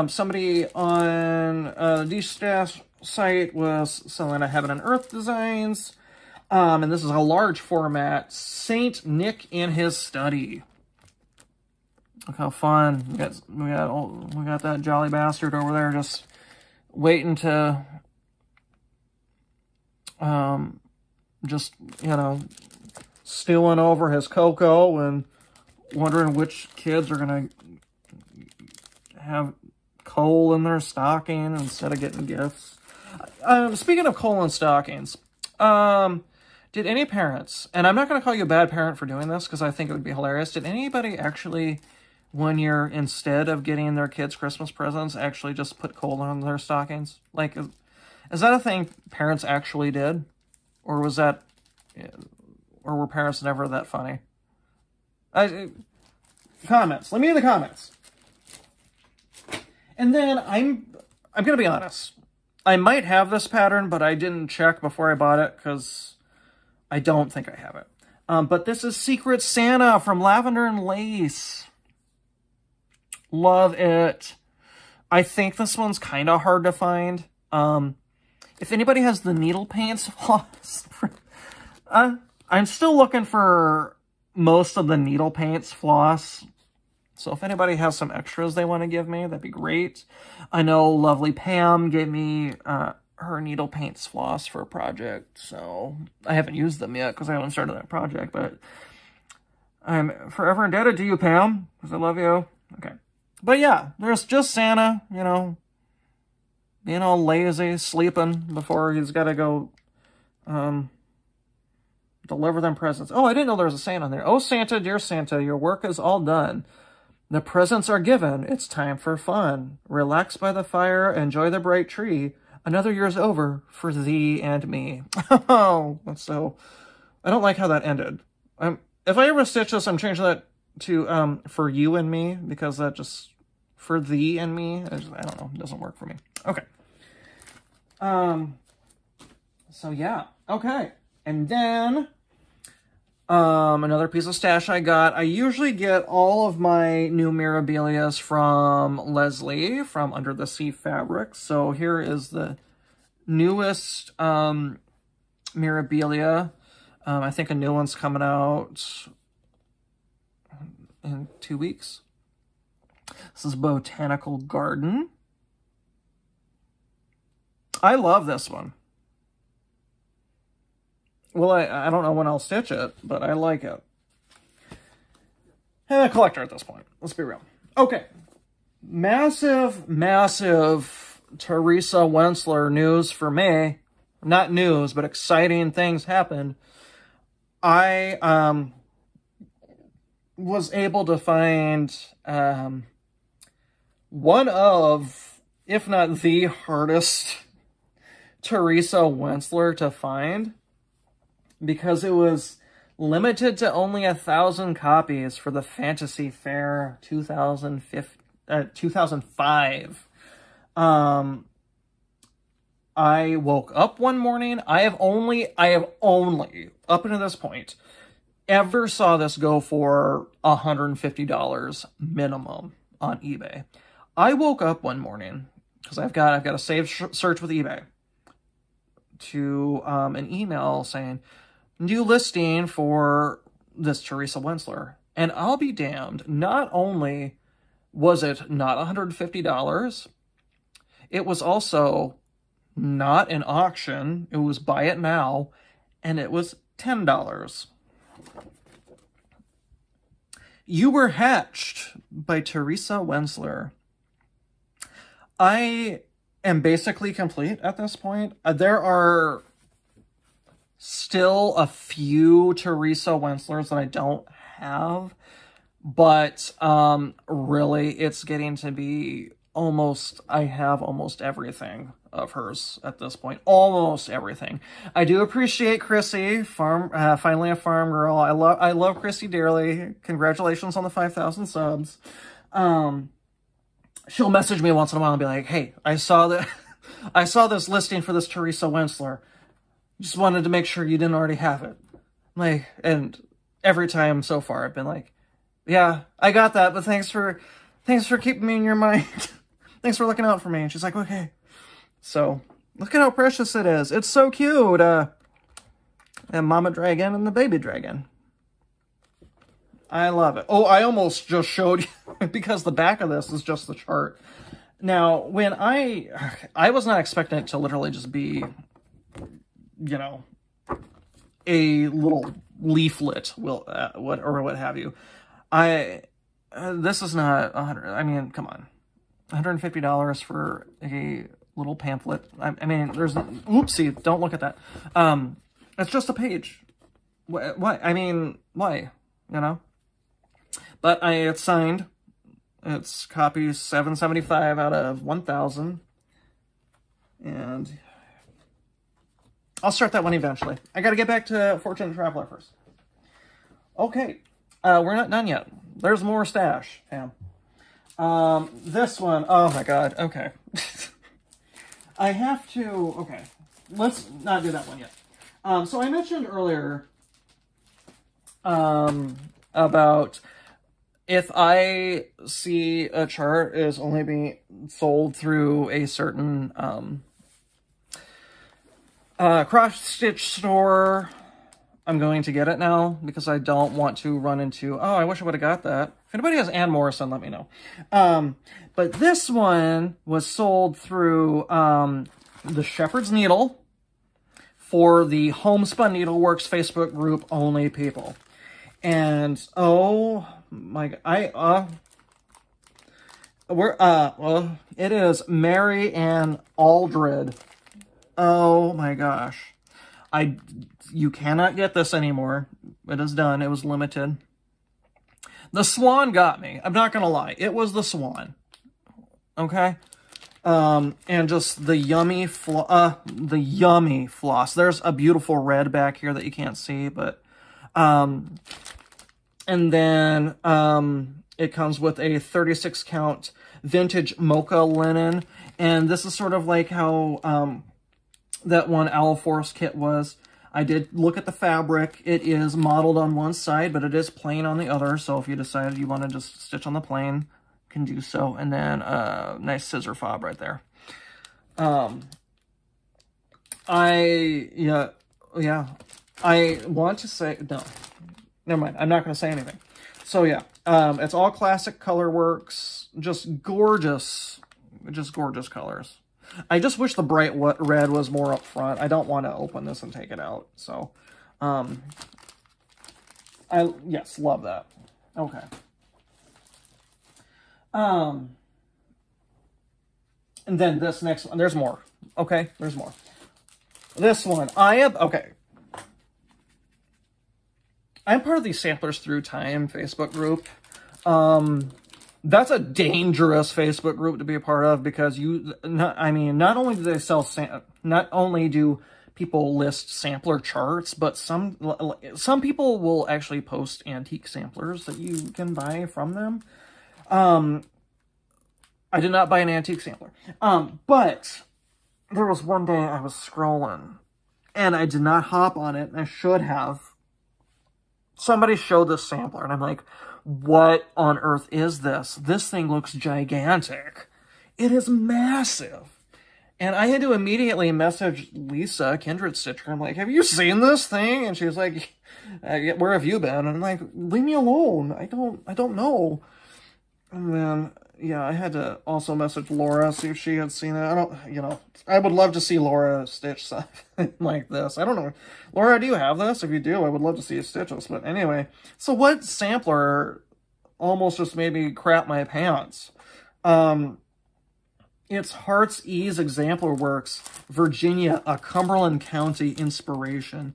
Somebody on the stash site was selling a Heaven and Earth designs. And this is a large format, Saint Nick in His Study. Look how fun. We got that jolly bastard over there just waiting to just, you know, stewing over his cocoa and wondering which kids are gonna have coal in their stocking instead of getting gifts. Speaking of coal and stockings, did any parents, and I'm not going to call you a bad parent for doing this because I think it would be hilarious, did anybody actually, when you're, instead of getting their kids Christmas presents, actually just put coal on their stockings? Like, is that a thing parents actually did? Or was that, or were parents never that funny? Comments. Let me know in the comments. And then I'm going to be honest. I might have this pattern, but I didn't check before I bought it because I don't think I have it. But this is Secret Santa from Lavender and Lace. Love it. I think this one's kind of hard to find. If anybody has the needle paints, I'm still looking for most of the needle paints floss. So if anybody has some extras they want to give me, that'd be great. I know lovely Pam gave me her needle paints floss for a project, so I haven't used them yet because I haven't started that project, but I'm forever indebted to you, Pam, because I love you. Okay. But yeah, there's just Santa, you know, being all lazy, sleeping before he's got to go deliver them presents. Oh, I didn't know there was a Santa on there. Oh, Santa, dear Santa, your work is all done. The presents are given. It's time for fun. Relax by the fire. Enjoy the bright tree. Another year's over for thee and me. Oh, that's so... I don't like how that ended. If I ever stitch this, I'm changing that to for you and me, because that just... For thee and me, I don't know. It doesn't work for me. Okay. So, yeah. Okay. And then... another piece of stash I got. I usually get all of my new Mirabilias from Leslie from Under the Sea Fabrics. So here is the newest Mirabilia. I think a new one's coming out in 2 weeks. This is Botanical Garden. I love this one. Well, I don't know when I'll stitch it, but I like it. And a collector at this point. Let's be real. Okay. Massive, massive Teresa Wentzler news for me. Not news, but exciting things happened. I was able to find one of, if not the hardest Teresa Wentzler to find, because it was limited to only 1,000 copies for the Fantasy Fair 2005. I woke up one morning. I have only, up until this point, ever saw this go for $150 minimum on eBay. I woke up one morning, because I've got a saved search with eBay, to an email saying, new listing for this Teresa Wensler. And I'll be damned, not only was it not $150, it was also not an auction. It was buy it now, and it was $10. You Were Hatched by Teresa Wensler. I am basically complete at this point. There are still a few Teresa Wenslers that I don't have, but really it's getting to be almost, I have almost everything of hers at this point. Almost everything. I do appreciate Chrissy, finally a farm girl. I love Chrissy dearly. Congratulations on the 5,000 subs. She'll message me once in a while and be like, hey, I saw this listing for this Teresa Wensler. Just wanted to make sure you didn't already have it. Like, and every time so far I've been like, yeah, I got that, but thanks for keeping me in your mind. Thanks for looking out for me. And she's like, okay. So, look at how precious it is. It's so cute. And Mama Dragon and the baby dragon. I love it. Oh, I almost just showed you, because the back of this is just the chart. Now, when I was not expecting it to literally just be, you know, a little leaflet, what have you. This is not 100. I mean, come on, $150 for a little pamphlet. I mean, there's oopsie. Don't look at that. It's just a page. Why? I mean, why? You know. But it's signed. It's copy 775 out of 1,000. And I'll start that one eventually. I got to get back to Fortunate Traveler first. Okay. We're not done yet. There's more stash, fam. This one. Oh my god. Okay. I have to... Okay. Let's not do that one yet. So I mentioned earlier about... if I see a chart is only being sold through a certain cross-stitch store, I'm going to get it now because I don't want to run into, oh, I wish I would have got that. If anybody has Ann Morrison, let me know. But this one was sold through the Shepherd's Needle for the Homespun Needleworks Facebook group only people. And, oh... it is Mary Ann Aldred. Oh my gosh. You cannot get this anymore. It is done. It was limited. The Swan got me. I'm not gonna lie. It was the Swan. Okay? And just the yummy floss. There's a beautiful red back here that you can't see, but, and then it comes with a 36 count vintage mocha linen. And this is sort of like how that one Owl Forest kit was. I did look at the fabric. It is modeled on one side, but it is plain on the other. So if you decided you want to just stitch on the plain, you can do so. And then nice scissor fob right there. I want to say, no. Never mind. I'm not going to say anything. So yeah, it's all classic color works. Just gorgeous colors. I just wish the bright red was more up front. I don't want to open this and take it out. So, yes, love that. Okay. And then this next one, there's more. Okay, there's more. This one, okay. I'm part of the Samplers Through Time Facebook group. That's a dangerous Facebook group to be a part of because not only do they sell, not only do people list sampler charts, but some people will actually post antique samplers that you can buy from them. I did not buy an antique sampler. But there was one day I was scrolling and I did not hop on it, and I should have. Somebody showed this sampler and I'm like, what on earth is this? This thing looks gigantic. It is massive. And I had to immediately message Lisa, Kindred Stitcher. I'm like, have you seen this thing? And she's like, where have you been? And I'm like, leave me alone. I don't know. And then, yeah, I had to also message Laura, see if she had seen it. I would love to see Laura stitch something like this. I don't know. Laura, do you have this? If you do, I would love to see you stitch this. But anyway, so what sampler almost just made me crap my pants? It's Heart's Ease Exemplar Works, Virginia, a Cumberland County inspiration.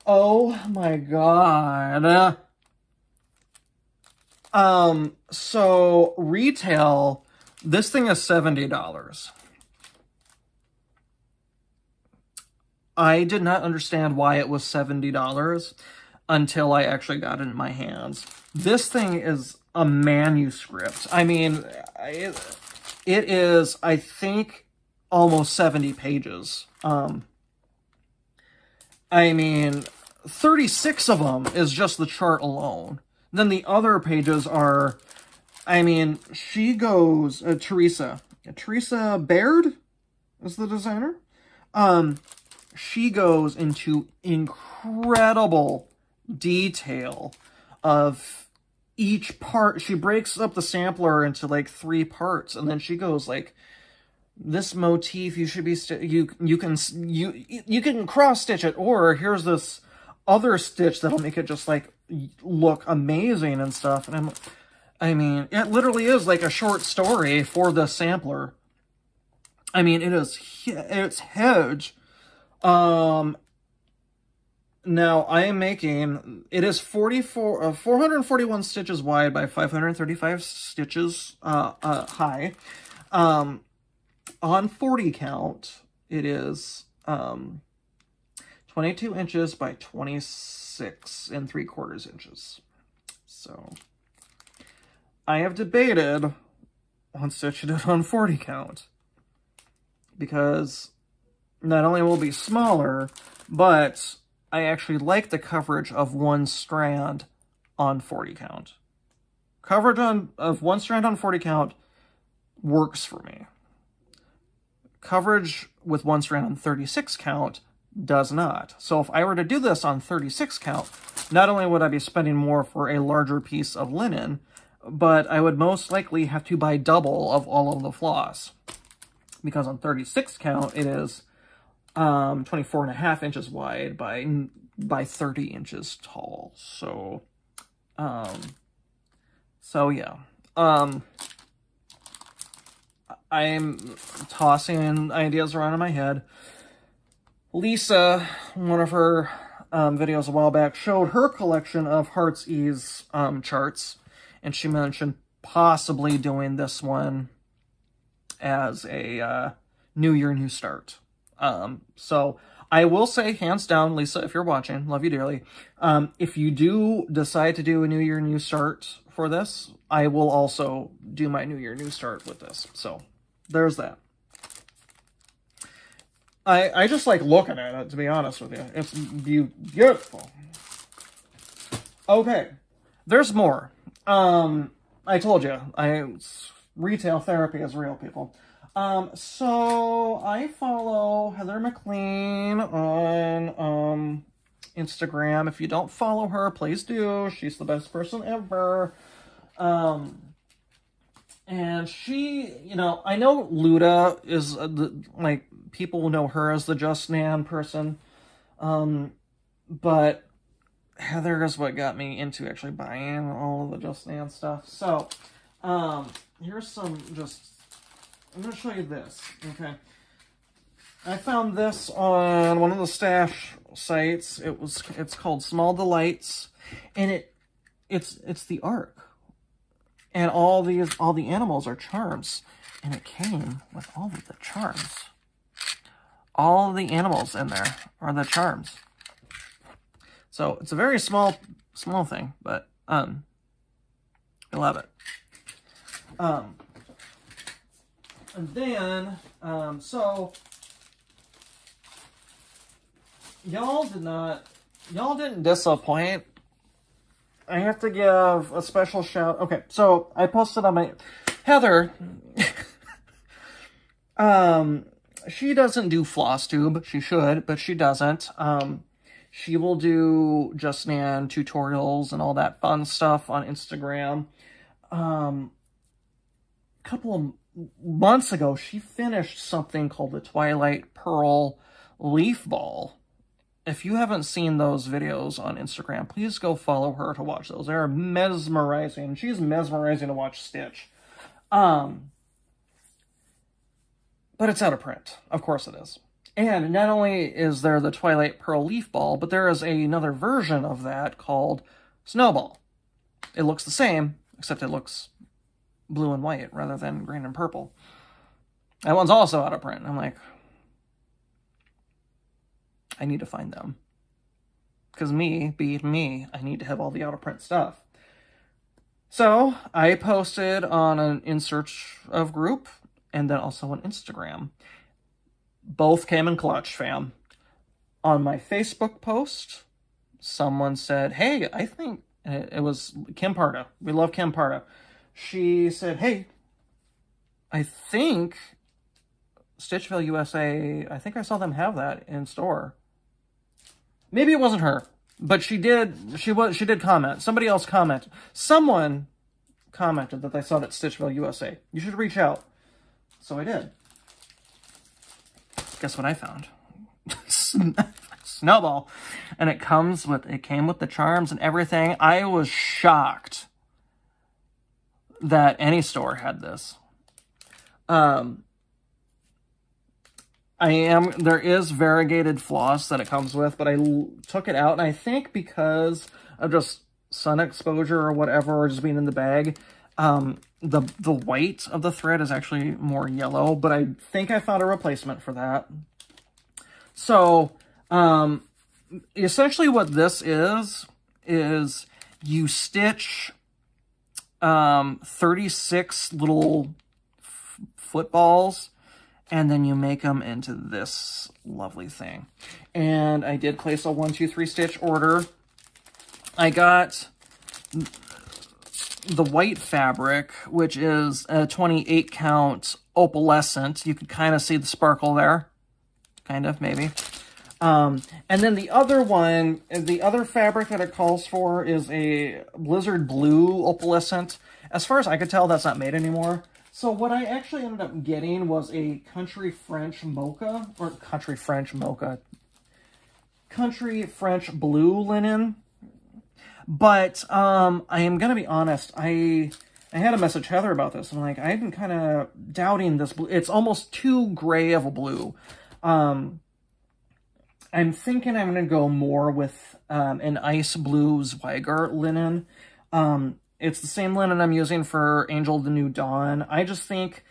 Oh my god. So retail, this thing is $70. I did not understand why it was $70 until I actually got it in my hands. This thing is a manuscript. I mean, it is, I think, almost 70 pages. I mean, 36 of them is just the chart alone. Then the other pages are, I mean, she goes, Teresa Baird is the designer. She goes into incredible detail of each part. She breaks up the sampler into like 3 parts, and then she goes like, this motif you should be you can cross stitch it, or here's this other stitch that'll make it just like look amazing and stuff. And I mean, it literally is like a short story for the sampler. I mean, it's huge. Now I am making, it is 441 stitches wide by 535 stitches high. On 40 count, it is 22 inches by 26 3/4 inches. So I have debated on stitching it on 40 count, because not only will it be smaller, but I actually like the coverage of one strand on 40 count. Coverage of one strand on 40 count works for me. Coverage with one strand on 36 count does not. So if I were to do this on 36 count, not only would I be spending more for a larger piece of linen, but I would most likely have to buy double of all of the floss. Because on 36 count, it is 24.5 inches wide by 30 inches tall. So, yeah. I'm tossing ideas around in my head. Lisa, one of her videos a while back, showed her collection of Heart's Ease charts, and she mentioned possibly doing this one as a New Year, New Start. So I will say, hands down, Lisa, if you're watching, love you dearly. If you do decide to do a New Year, New Start for this, I will also do my New Year, New Start with this. So there's that. I just like looking at it, to be honest with you. It's beautiful. Okay, there's more. I told you, retail therapy is real, people. So I follow Heather McLean on Instagram. If you don't follow her, please do. She's the best person ever. And she, I know Luda is, like, people know her as the Just Nan person. But Heather is what got me into actually buying all of the Just Nan stuff. So, here's some I'm going to show you this, okay? I found this on one of the stash sites. It's called Small Delights, and it's the Ark. And all the animals are charms, and it came with all of the charms. All of the animals in there are the charms. So it's a very small thing, but I love it. And then, so y'all didn't disappoint I have to give a special shout. Okay, so I posted on my Heather. She doesn't do Flosstube. She should, but she doesn't. She will do Just Nan tutorials and all that fun stuff on Instagram. A couple of months ago, she finished something called the Twilight Pearl Leaf Ball. If you haven't seen those videos on Instagram, please go follow her to watch those. They're mesmerizing. She's mesmerizing to watch Stitch. But it's out of print. Of course it is. And not only is there the Twilight Pearl Leaf Ball, but there is another version of that called Snowball. It looks the same, except it looks blue and white rather than green and purple. That one's also out of print. I'm like, I need to find them. Because me, being me, I need to have all the out-of-print stuff. So, I posted on an In Search of group, and then also on Instagram. Both came in clutch, fam. On my Facebook post, someone said, hey, I think, it was Kim Parda. We love Kim Parda. She said, hey, I think Stitchville USA, I think I saw them have that in store. Maybe it wasn't her, but she did comment. Somebody else commented. Someone commented that they saw it at Stitchville USA. You should reach out. So I did. Guess what I found? Snowball. And it came with the charms and everything. I was shocked that any store had this. There is variegated floss that it comes with, but I took it out, and I think because of just sun exposure or whatever, or just being in the bag, the white of the thread is actually more yellow, but I think I found a replacement for that. So, essentially what this is you stitch 36 little footballs, and then you make them into this lovely thing. And I did place a 1, 2, 3 stitch order. I got the white fabric, which is a 28 count opalescent. You can kind of see the sparkle there. Kind of, maybe. And then the other one, the other fabric that it calls for is a blizzard blue opalescent. As far as I could tell, that's not made anymore. So what I actually ended up getting was a country French blue linen. But I am going to be honest, I had to message Heather about this. I'm like, I've been kind of doubting this blue. It's almost too gray of a blue. I'm thinking I'm going to go more with an ice blue Zweigart linen. It's the same linen I'm using for Angel the New Dawn. I just think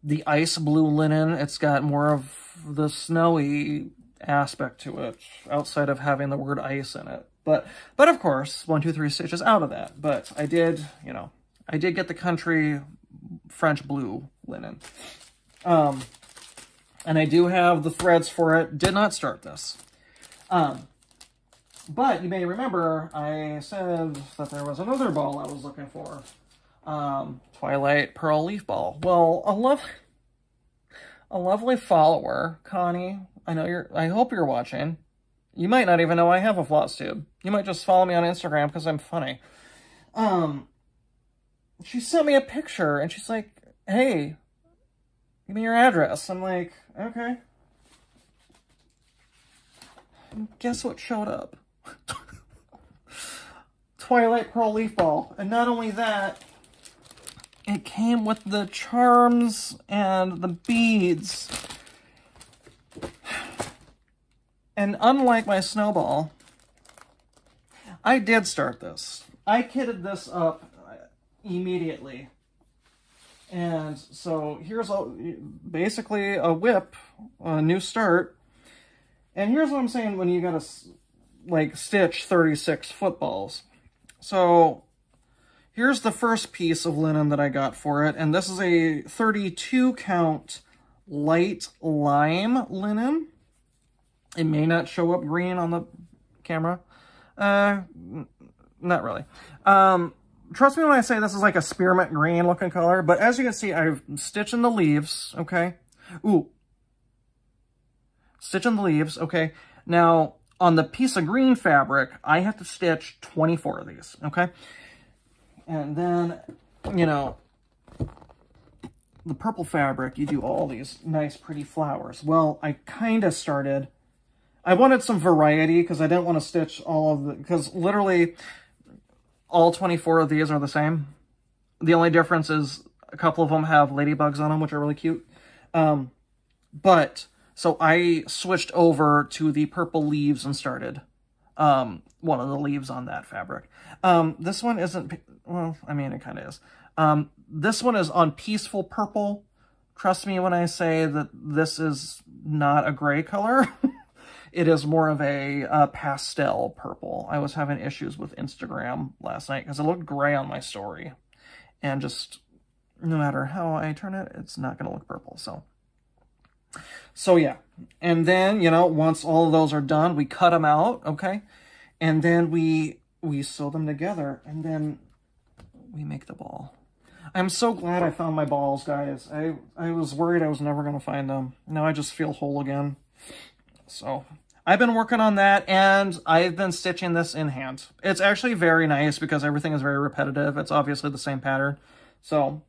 the ice blue linen, it's got more of the snowy aspect to it, outside of having the word ice in it. But of course, 1, 2, 3 stitches out of that. But I did, I did get the country French blue linen. And I do have the threads for it. Did not start this. But you may remember I said that there was another ball I was looking for. Twilight Pearl Leaf Ball. Well, a lovely follower, Connie, I hope you're watching. You might not even know I have a Flosstube. You might just follow me on Instagram because I'm funny. She sent me a picture and she's like, hey, give me your address. I'm like, okay. And guess what showed up? Twilight Pearl Leaf Ball. And not only that, it came with the charms and the beads. And unlike my Snowball, I did start this. I kitted this up immediately. And so here's basically a whip, a new start. And here's what I'm saying when you gotta stitch 36 footballs. So here's the first piece of linen that I got for it. And this is a 32 count light lime linen. It may not show up green on the camera. not really. Trust me when I say this is like a spearmint green looking color, but as you can see, I'm stitching the leaves, okay? Ooh. Stitching the leaves, okay? Now, on the piece of green fabric, I have to stitch 24 of these, okay? And then, you know, the purple fabric, you do all these nice, pretty flowers. Well, I kind of started... I wanted some variety because I didn't want to stitch all of the... Because literally... all 24 of these are the same. The only difference is a couple of them have ladybugs on them, which are really cute. So I switched over to the purple leaves and started one of the leaves on that fabric. This one isn't, well, I mean, it kind of is. This one is on Peaceful Purple. Trust me when I say that this is not a gray color. It is more of a pastel purple. I was having issues with Instagram last night because it looked gray on my story. And just, no matter how I turn it, it's not going to look purple. So yeah. And then, you know, once all of those are done, we cut them out, okay? And then we sew them together, and then we make the ball. I'm so glad I found my balls, guys. I was worried I was never going to find them. Now I just feel whole again. So... I've been working on that, and I've been stitching this in hand. It's actually very nice because everything is very repetitive. It's obviously the same pattern. So,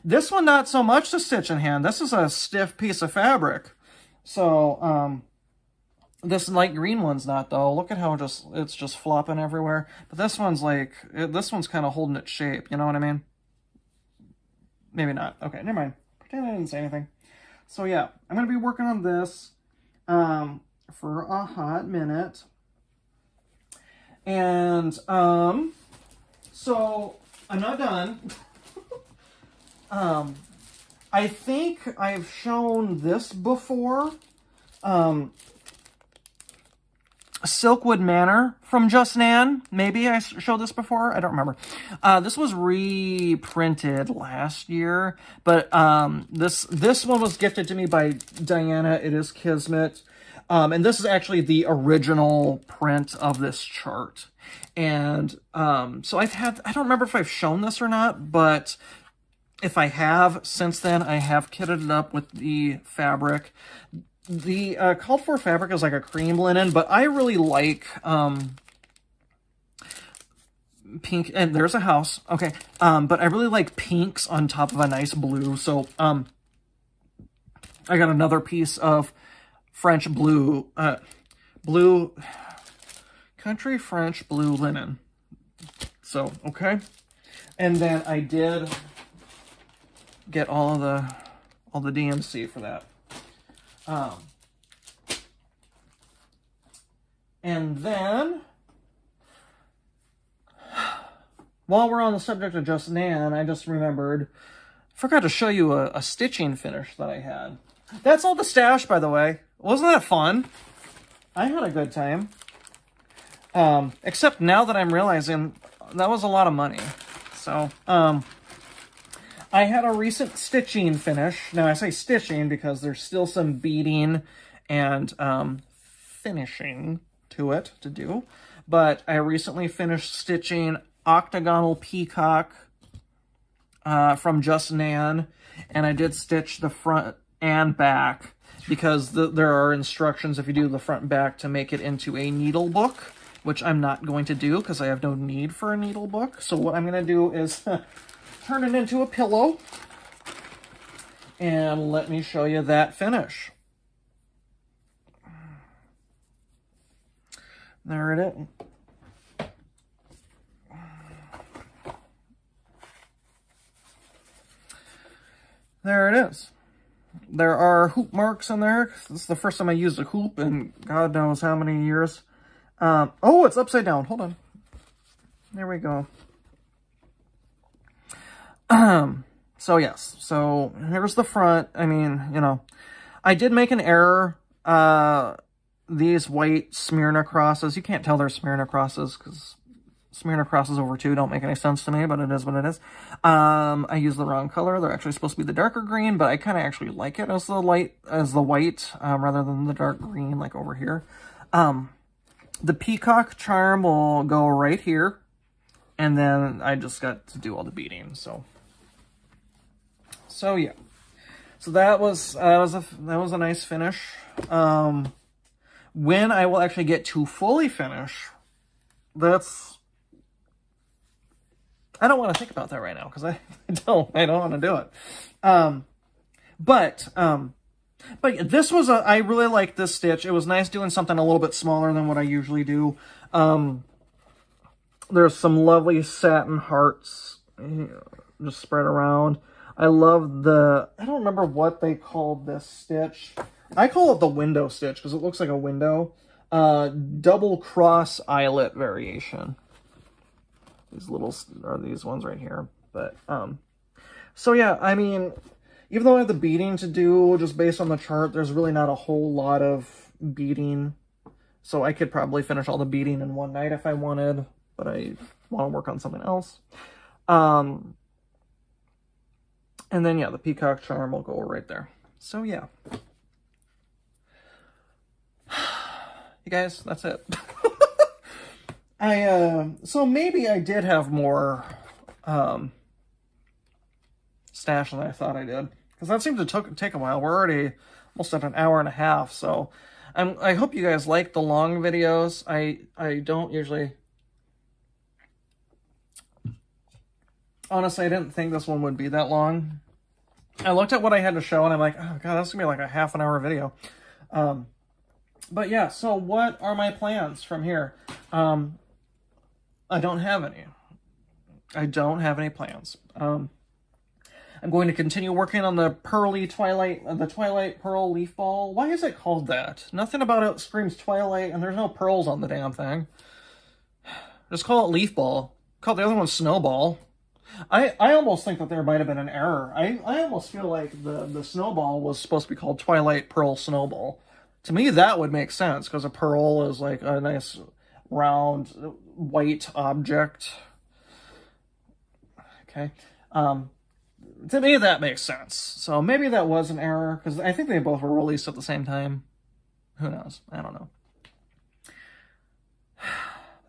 this one, not so much to stitch in hand. This is a stiff piece of fabric. So, this light green one's not, though. Look at how it's just flopping everywhere. But this one's like, this one's kind of holding its shape. You know what I mean? Maybe not. Okay, never mind. Pretend I didn't say anything. So, yeah, I'm going to be working on this. For a hot minute. And, so, I'm not done. I think I've shown this before. Silkwood Manor from Just Nan. Maybe I showed this before. I don't remember. This was reprinted last year, but this one was gifted to me by Diana. It is Kismet. And this is actually the original print of this chart. And so I don't remember if I've shown this or not, but if I have, since then, I have kitted it up with the fabric. The called for fabric is like a cream linen, but I really like pink, and there's a house, okay, but I really like pinks on top of a nice blue, so I got another piece of French blue, country French blue linen. So, okay. And then I did get all the DMC for that. And then, while we're on the subject of Just Nan, I just remembered, forgot to show you a stitching finish that I had. That's all the stash, by the way. Wasn't that fun? I had a good time. Except now that I'm realizing that was a lot of money. So, I had a recent stitching finish. Now, I say stitching because there's still some beading and finishing to it to do. But I recently finished stitching Octagonal Peacock from Just Nan. And I did stitch the front and back because there are instructions if you do the front and back to make it into a needle book, which I'm not going to do because I have no need for a needle book. So what I'm going to do is turn it into a pillow, and let me show you that finish. There it is. There it is. There are hoop marks in there. This is the first time I used a hoop in God knows how many years. Oh, it's upside down. Hold on. There we go. So yes. So here's the front. I mean, you know, I did make an error. These white Smyrna crosses, you can't tell they're Smyrna crosses because Smyrna crosses over 2 don't make any sense to me, but it is what it is. I used the wrong color. They're actually supposed to be the darker green, but I kind of actually like it as the white, rather than the dark green like over here. The peacock charm will go right here. And then I just got to do all the beading, so yeah. So that was a nice finish. When I will actually get to fully finish, I don't want to think about that right now because I don't want to do it. But this was I really like this stitch. It was nice doing something a little bit smaller than what I usually do. There's some lovely satin hearts just spread around. I love I don't remember what they called this stitch. I call it the window stitch because it looks like a window. Double cross eyelet variation. These little are these ones right here. But, so yeah, I mean, even though I have the beading to do just based on the chart, there's really not a whole lot of beading. So I could probably finish all the beading in one night if I wanted, but I want to work on something else. And then, yeah, the peacock charm will go right there. So, yeah. You guys, that's it. So maybe I did have more stash than I thought I did. Because that seemed to take a while. We're already almost at an hour and a half, so I hope you guys like the long videos. I don't usually... Honestly, I didn't think this one would be that long. I looked at what I had to show, and I'm like, oh god, that's gonna be like a half-an-hour video. But yeah, so what are my plans from here? I don't have any. I don't have any plans. I'm going to continue working on the Twilight Pearl leaf ball. Why is it called that? Nothing about it screams Twilight, and there's no pearls on the damn thing. Just call it leaf ball. Call the other one snowball. I almost think that there might have been an error. I almost feel like the snowball was supposed to be called Twilight Pearl Snowball. To me, that would make sense, because a pearl is like a nice, round, white object. Okay. To me, that makes sense. So maybe that was an error, because I think they both were released at the same time. Who knows? I don't know.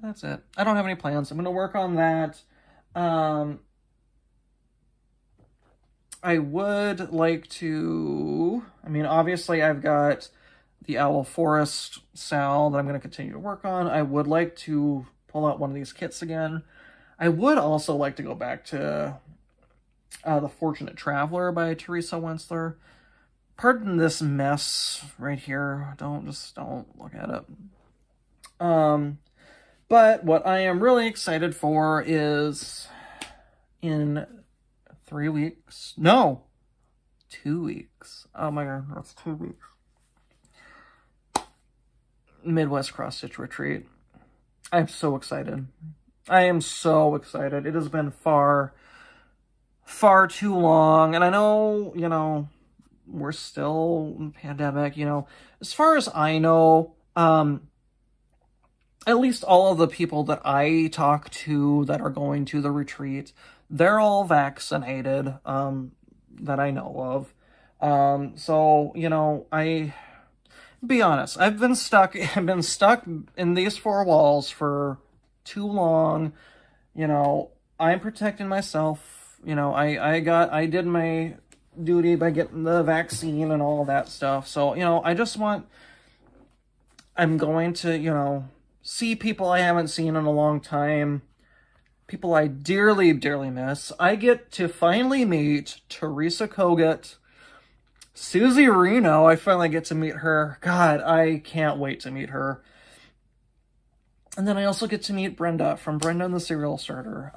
That's it. I don't have any plans. I'm going to work on that. I would like to... I mean, obviously, I've got the Owl Forest Sal that I'm going to continue to work on. I would like to pull out one of these kits again. I would also like to go back to The Fortunate Traveler by Teresa Wentzler. Pardon this mess right here. Don't look at it. But what I am really excited for is in 3 weeks. No, 2 weeks. Oh my god, that's 2 weeks. Midwest Cross Stitch Retreat. I'm so excited. I am so excited. It has been far too long. And I know, you know, we're still in the pandemic, you know. As far as I know, at least all of the people that I talk to that are going to the retreat, they're all vaccinated, that I know of. So, you know, be honest, I've been stuck in these four walls for too long. You know, I'm protecting myself. You know, I did my duty by getting the vaccine and all that stuff. So, you know, I'm going to, you know, see people I haven't seen in a long time. People I dearly, dearly miss. I get to finally meet Teresa Kogut. Susie Reno, I finally get to meet her. God, I can't wait to meet her. And then I also get to meet Brenda from Brenda and the Serial Starter.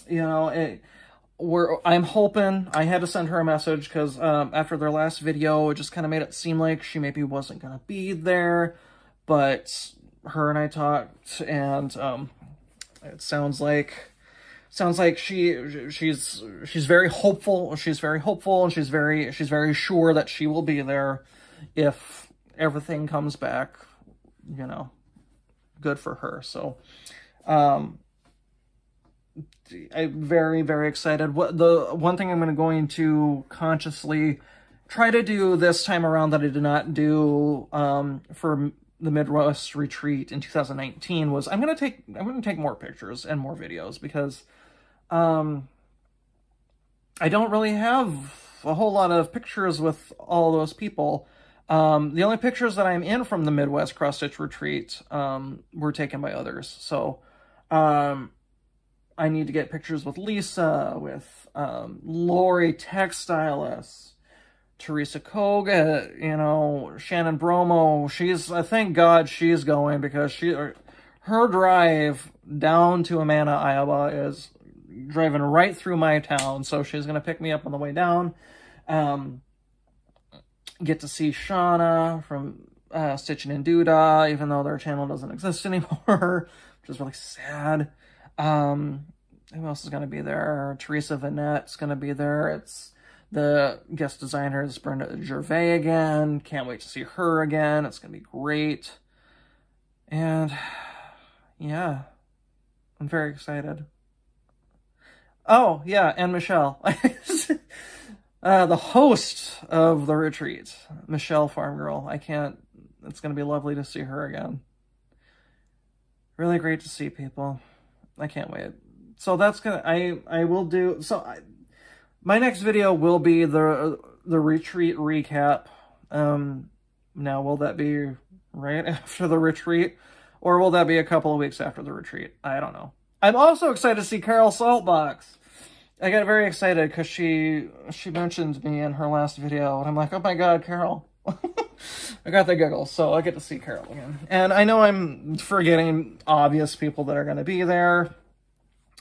You know, I'm hoping, I had to send her a message because after their last video, it just kind of made it seem like she maybe wasn't going to be there. But her and I talked, and it sounds like she's very hopeful. She's very hopeful, and she's very sure that she will be there if everything comes back, you know, good for her. So, I'm very, very excited. The one thing I'm going to consciously try to do this time around that I did not do for the Midwest retreat in 2019 was I'm gonna take more pictures and more videos, because I don't really have a whole lot of pictures with all those people. The only pictures that I'm in from the Midwest cross stitch retreat were taken by others. So I need to get pictures with Lisa, with Lori Textilis, Teresa Koga, you know, Shannon Bromo. Thank God she's going, because her drive down to Amana, Iowa is driving right through my town. So she's going to pick me up on the way down. Get to see Shauna from Stitchin' and Duda, even though their channel doesn't exist anymore, which is really sad. Who else is going to be there? Teresa Vanette's going to be there. It's the guest designer is Brenda Gervais again. Can't wait to see her again. It's going to be great. And yeah, I'm very excited. Oh, yeah, and Michelle. The host of the retreat, Michelle Farm Girl. It's going to be lovely to see her again. Really great to see people. I can't wait. So that's going to, I will do, my next video will be the retreat recap. Now, will that be right after the retreat, or will that be a couple of weeks after the retreat? I don't know. I'm also excited to see Carol Saltbox. I got very excited because she mentioned me in her last video, and I'm like, oh my God, Carol. I got the giggles, so I get to see Carol again. And I know I'm forgetting obvious people that are going to be there.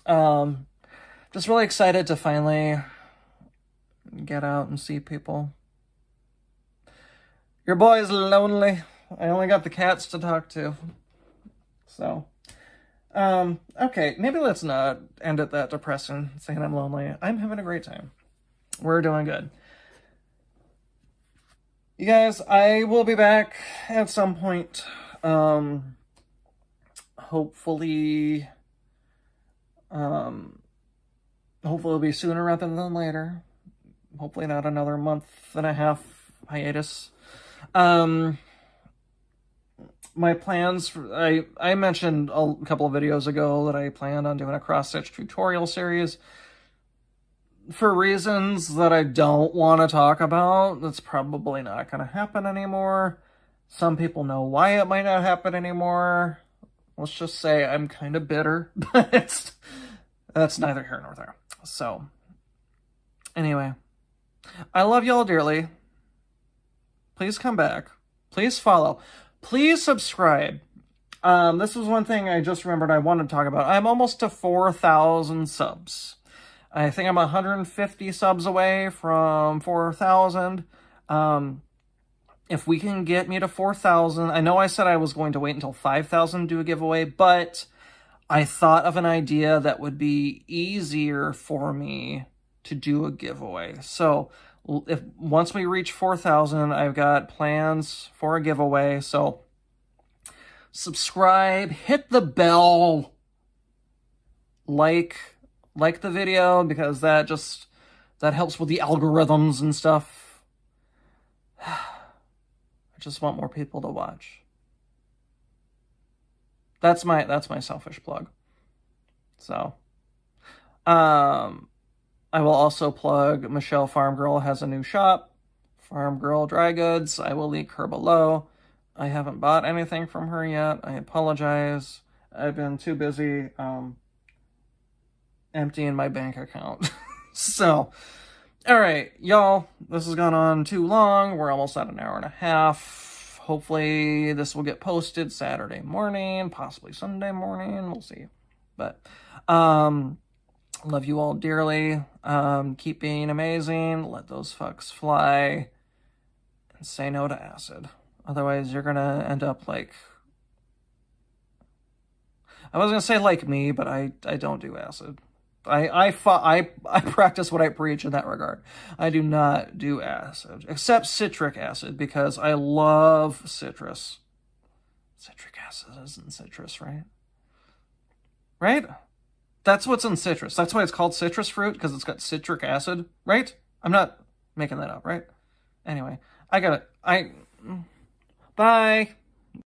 Just really excited to finally get out and see people. Your boy's lonely. I only got the cats to talk to. So, okay, maybe let's not end it that depressing, saying I'm lonely. I'm having a great time. We're doing good. You guys, I will be back at some point. Hopefully it'll be sooner rather than later. Hopefully not another month and a half hiatus. My plans, I mentioned a couple of videos ago that I planned on doing a cross-stitch tutorial series. For reasons that I don't want to talk about, that's probably not going to happen anymore. Some people know why it might not happen anymore. Let's just say I'm kind of bitter, but that's neither here nor there. So, anyway, I love y'all dearly. Please come back. Please follow. Please subscribe. This was one thing I just remembered I wanted to talk about. I'm almost to 4,000 subs. I think I'm 150 subs away from 4,000. If we can get me to 4,000, I know I said I was going to wait until 5,000 to do a giveaway, but I thought of an idea that would be easier for me to do a giveaway. So once we reach 4,000, I've got plans for a giveaway. So subscribe, hit the bell, like the video, because that helps with the algorithms and stuff. I just want more people to watch. That's my selfish plug. So, I will also plug Michelle Farm Girl has a new shop, Farm Girl Dry Goods. I will link her below. I haven't bought anything from her yet. I apologize. I've been too busy emptying my bank account. So, all right, y'all, this has gone on too long. We're almost at an hour and a half. Hopefully this will get posted Saturday morning, possibly Sunday morning. We'll see. But, love you all dearly. Keep being amazing. Let those fucks fly. And say no to acid. Otherwise, you're gonna end up like... I was gonna say like me, but I don't do acid. I practice what I preach in that regard. I do not do acid, except citric acid, because I love citrus. Citric acid isn't citrus, right? Right? That's what's in citrus. That's why it's called citrus fruit, because it's got citric acid, right? I'm not making that up, right? Anyway, I got it. Bye.